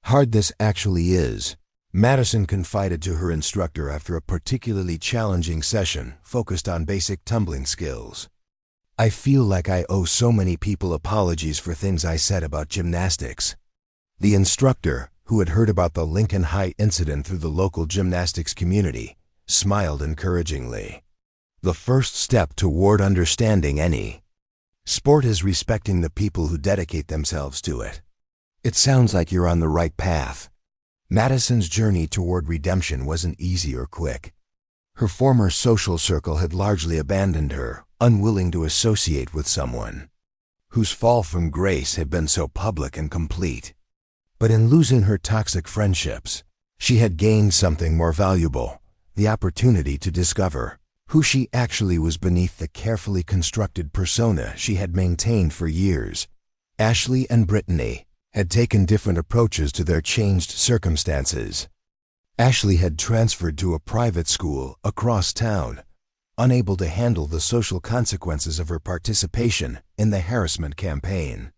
hard this actually is," Madison confided to her instructor after a particularly challenging session focused on basic tumbling skills. "I feel like I owe so many people apologies for things I said about gymnastics." The instructor, who had heard about the Lincoln High incident through the local gymnastics community, smiled encouragingly. "The first step toward understanding any sport is respecting the people who dedicate themselves to it. It sounds like you're on the right path." Madison's journey toward redemption wasn't easy or quick. Her former social circle had largely abandoned her, unwilling to associate with someone whose fall from grace had been so public and complete. But in losing her toxic friendships, she had gained something more valuable: the opportunity to discover who she actually was beneath the carefully constructed persona she had maintained for years. Ashley and Brittany had taken different approaches to their changed circumstances. Ashley had transferred to a private school across town, unable to handle the social consequences of her participation in the harassment campaign.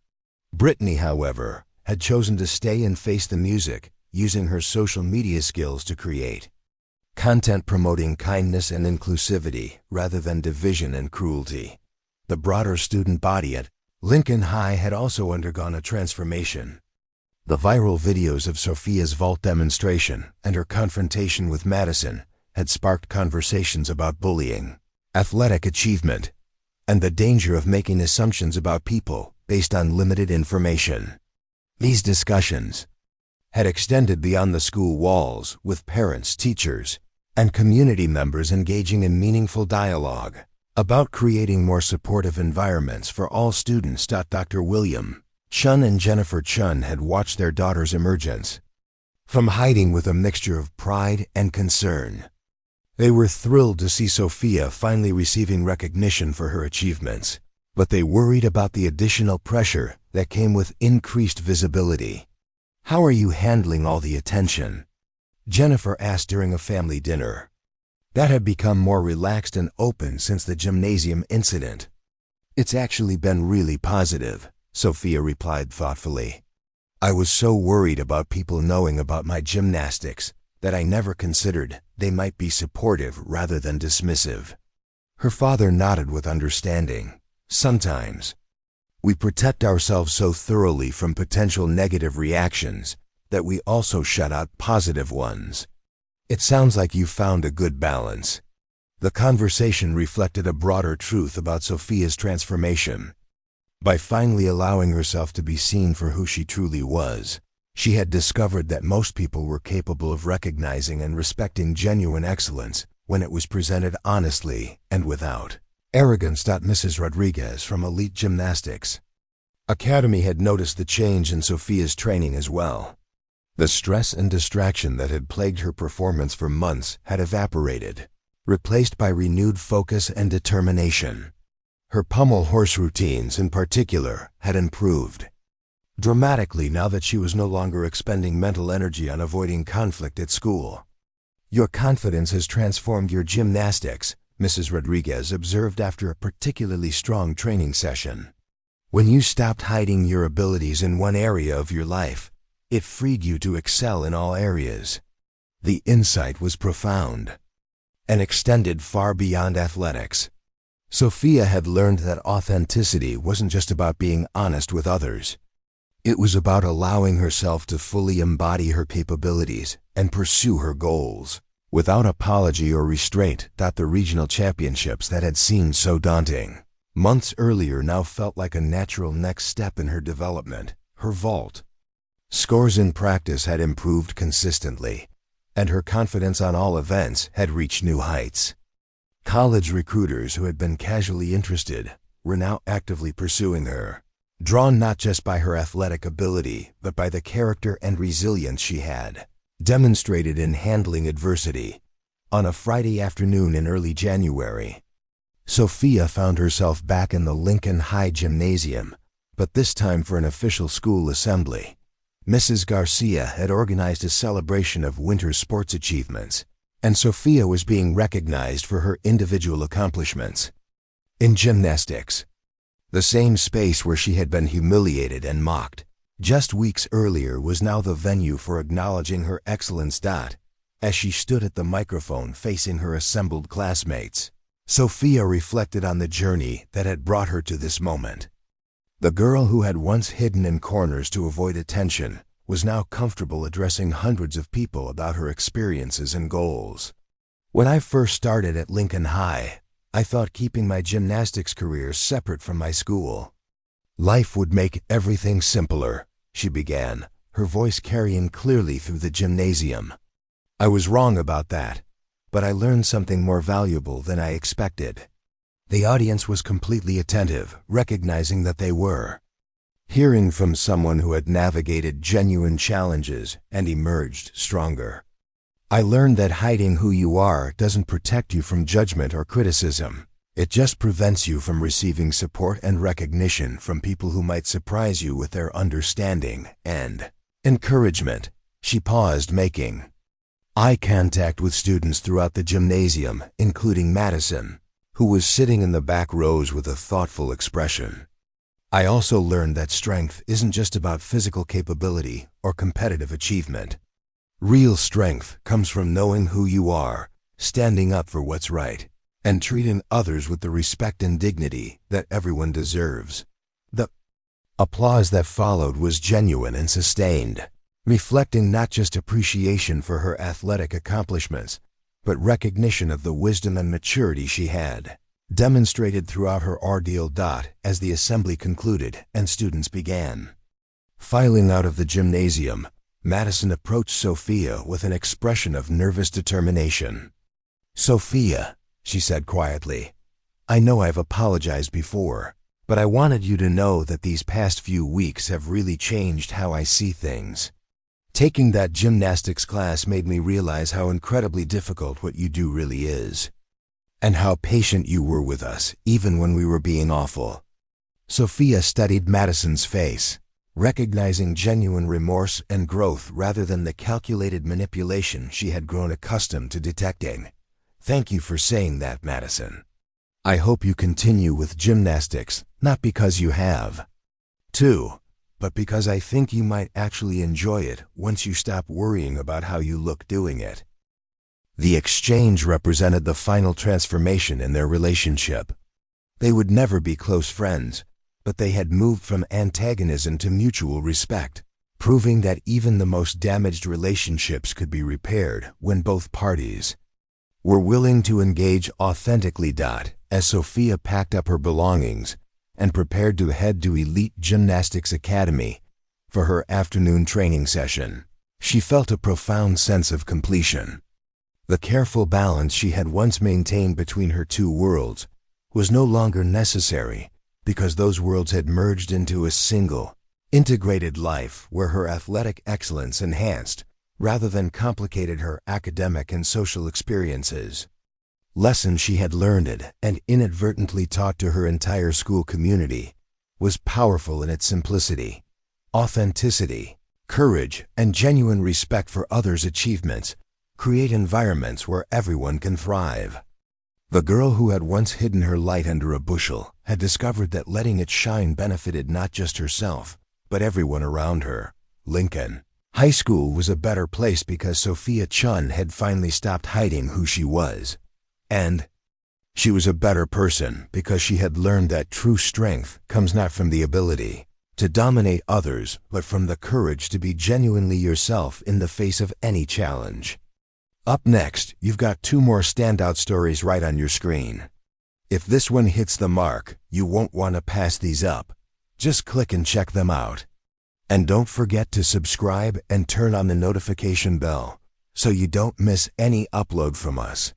Brittany, however, had chosen to stay and face the music, using her social media skills to create content promoting kindness and inclusivity rather than division and cruelty. The broader student body at Lincoln High had also undergone a transformation. The viral videos of Sophia's vault demonstration and her confrontation with Madison had sparked conversations about bullying, athletic achievement, and the danger of making assumptions about people based on limited information. These discussions had extended beyond the school walls, with parents, teachers, and community members engaging in meaningful dialogue about creating more supportive environments for all students. Dr. William Chun and Jennifer Chun had watched their daughter's emergence from hiding with a mixture of pride and concern. They were thrilled to see Sophia finally receiving recognition for her achievements, but they worried about the additional pressure that came with increased visibility. "How are you handling all the attention?" Jennifer asked during a family dinner that had become more relaxed and open since the gymnasium incident. "It's actually been really positive," Sophia replied thoughtfully. "I was so worried about people knowing about my gymnastics that I never considered they might be supportive rather than dismissive." Her father nodded with understanding. "Sometimes we protect ourselves so thoroughly from potential negative reactions that we also shut out positive ones. It sounds like you found a good balance." The conversation reflected a broader truth about Sophia's transformation. By finally allowing herself to be seen for who she truly was, she had discovered that most people were capable of recognizing and respecting genuine excellence when it was presented honestly and without arrogance. Mrs. Rodriguez from Elite Gymnastics Academy had noticed the change in Sophia's training as well. The stress and distraction that had plagued her performance for months had evaporated, replaced by renewed focus and determination. Her pommel horse routines, in particular, had improved dramatically now that she was no longer expending mental energy on avoiding conflict at school. "Your confidence has transformed your gymnastics," Mrs. Rodriguez observed after a particularly strong training session. "When you stopped hiding your abilities in one area of your life, it freed you to excel in all areas." The insight was profound and extended far beyond athletics. Sophia had learned that authenticity wasn't just about being honest with others. It was about allowing herself to fully embody her capabilities and pursue her goals without apology or restraint. The regional championships that had seemed so daunting months earlier now felt like a natural next step in her development. Her vault scores in practice had improved consistently, and her confidence on all events had reached new heights. College recruiters who had been casually interested were now actively pursuing her, drawn not just by her athletic ability, but by the character and resilience she had demonstrated in handling adversity. On a Friday afternoon in early January, Sophia found herself back in the Lincoln High Gymnasium, but this time for an official school assembly. Mrs. Garcia had organized a celebration of winter sports achievements, and Sophia was being recognized for her individual accomplishments. In gymnastics, the same space where she had been humiliated and mocked just weeks earlier was now the venue for acknowledging her excellence. As she stood at the microphone facing her assembled classmates, Sophia reflected on the journey that had brought her to this moment. The girl who had once hidden in corners to avoid attention was now comfortable addressing hundreds of people about her experiences and goals. "When I first started at Lincoln High, I thought keeping my gymnastics career separate from my school life would make everything simpler," she began, her voice carrying clearly through the gymnasium. "I was wrong about that, but I learned something more valuable than I expected." The audience was completely attentive, recognizing that they were hearing from someone who had navigated genuine challenges and emerged stronger. "I learned that hiding who you are doesn't protect you from judgment or criticism. It just prevents you from receiving support and recognition from people who might surprise you with their understanding and encouragement." She paused, making eye contact with students throughout the gymnasium, including Madison, who was sitting in the back rows with a thoughtful expression. I also learned that strength isn't just about physical capability or competitive achievement. Real strength comes from knowing who you are, standing up for what's right, and treating others with the respect and dignity that everyone deserves. The applause that followed was genuine and sustained, reflecting not just appreciation for her athletic accomplishments, but recognition of the wisdom and maturity she had demonstrated throughout her ordeal. As the assembly concluded and students began filing out of the gymnasium, Madison approached Sophia with an expression of nervous determination. "Sophia," she said quietly, "I know I've apologized before, but I wanted you to know that these past few weeks have really changed how I see things. Taking that gymnastics class made me realize how incredibly difficult what you do really is, and how patient you were with us, even when we were being awful." Sophia studied Madison's face, recognizing genuine remorse and growth rather than the calculated manipulation she had grown accustomed to detecting. "Thank you for saying that, Madison. I hope you continue with gymnastics, not because you have to, but because I think you might actually enjoy it once you stop worrying about how you look doing it." The exchange represented the final transformation in their relationship. They would never be close friends, but they had moved from antagonism to mutual respect, proving that even the most damaged relationships could be repaired when both parties were willing to engage authentically. As Sophia packed up her belongings and prepared to head to Elite Gymnastics Academy for her afternoon training session, she felt a profound sense of completion. The careful balance she had once maintained between her two worlds was no longer necessary, because those worlds had merged into a single, integrated life where her athletic excellence enhanced rather than complicated her academic and social experiences. Lesson she had learned and inadvertently taught to her entire school community was powerful in its simplicity, authenticity, courage, and genuine respect for others' achievements create environments where everyone can thrive. The girl who had once hidden her light under a bushel had discovered that letting it shine benefited not just herself, but everyone around her. Lincoln High School was a better place because Sophia Chun had finally stopped hiding who she was. And she was a better person because she had learned that true strength comes not from the ability to dominate others, but from the courage to be genuinely yourself in the face of any challenge. Up next, you've got 2 more standout stories right on your screen. If this one hits the mark, you won't want to pass these up. Just click and check them out. And don't forget to subscribe and turn on the notification bell so you don't miss any upload from us.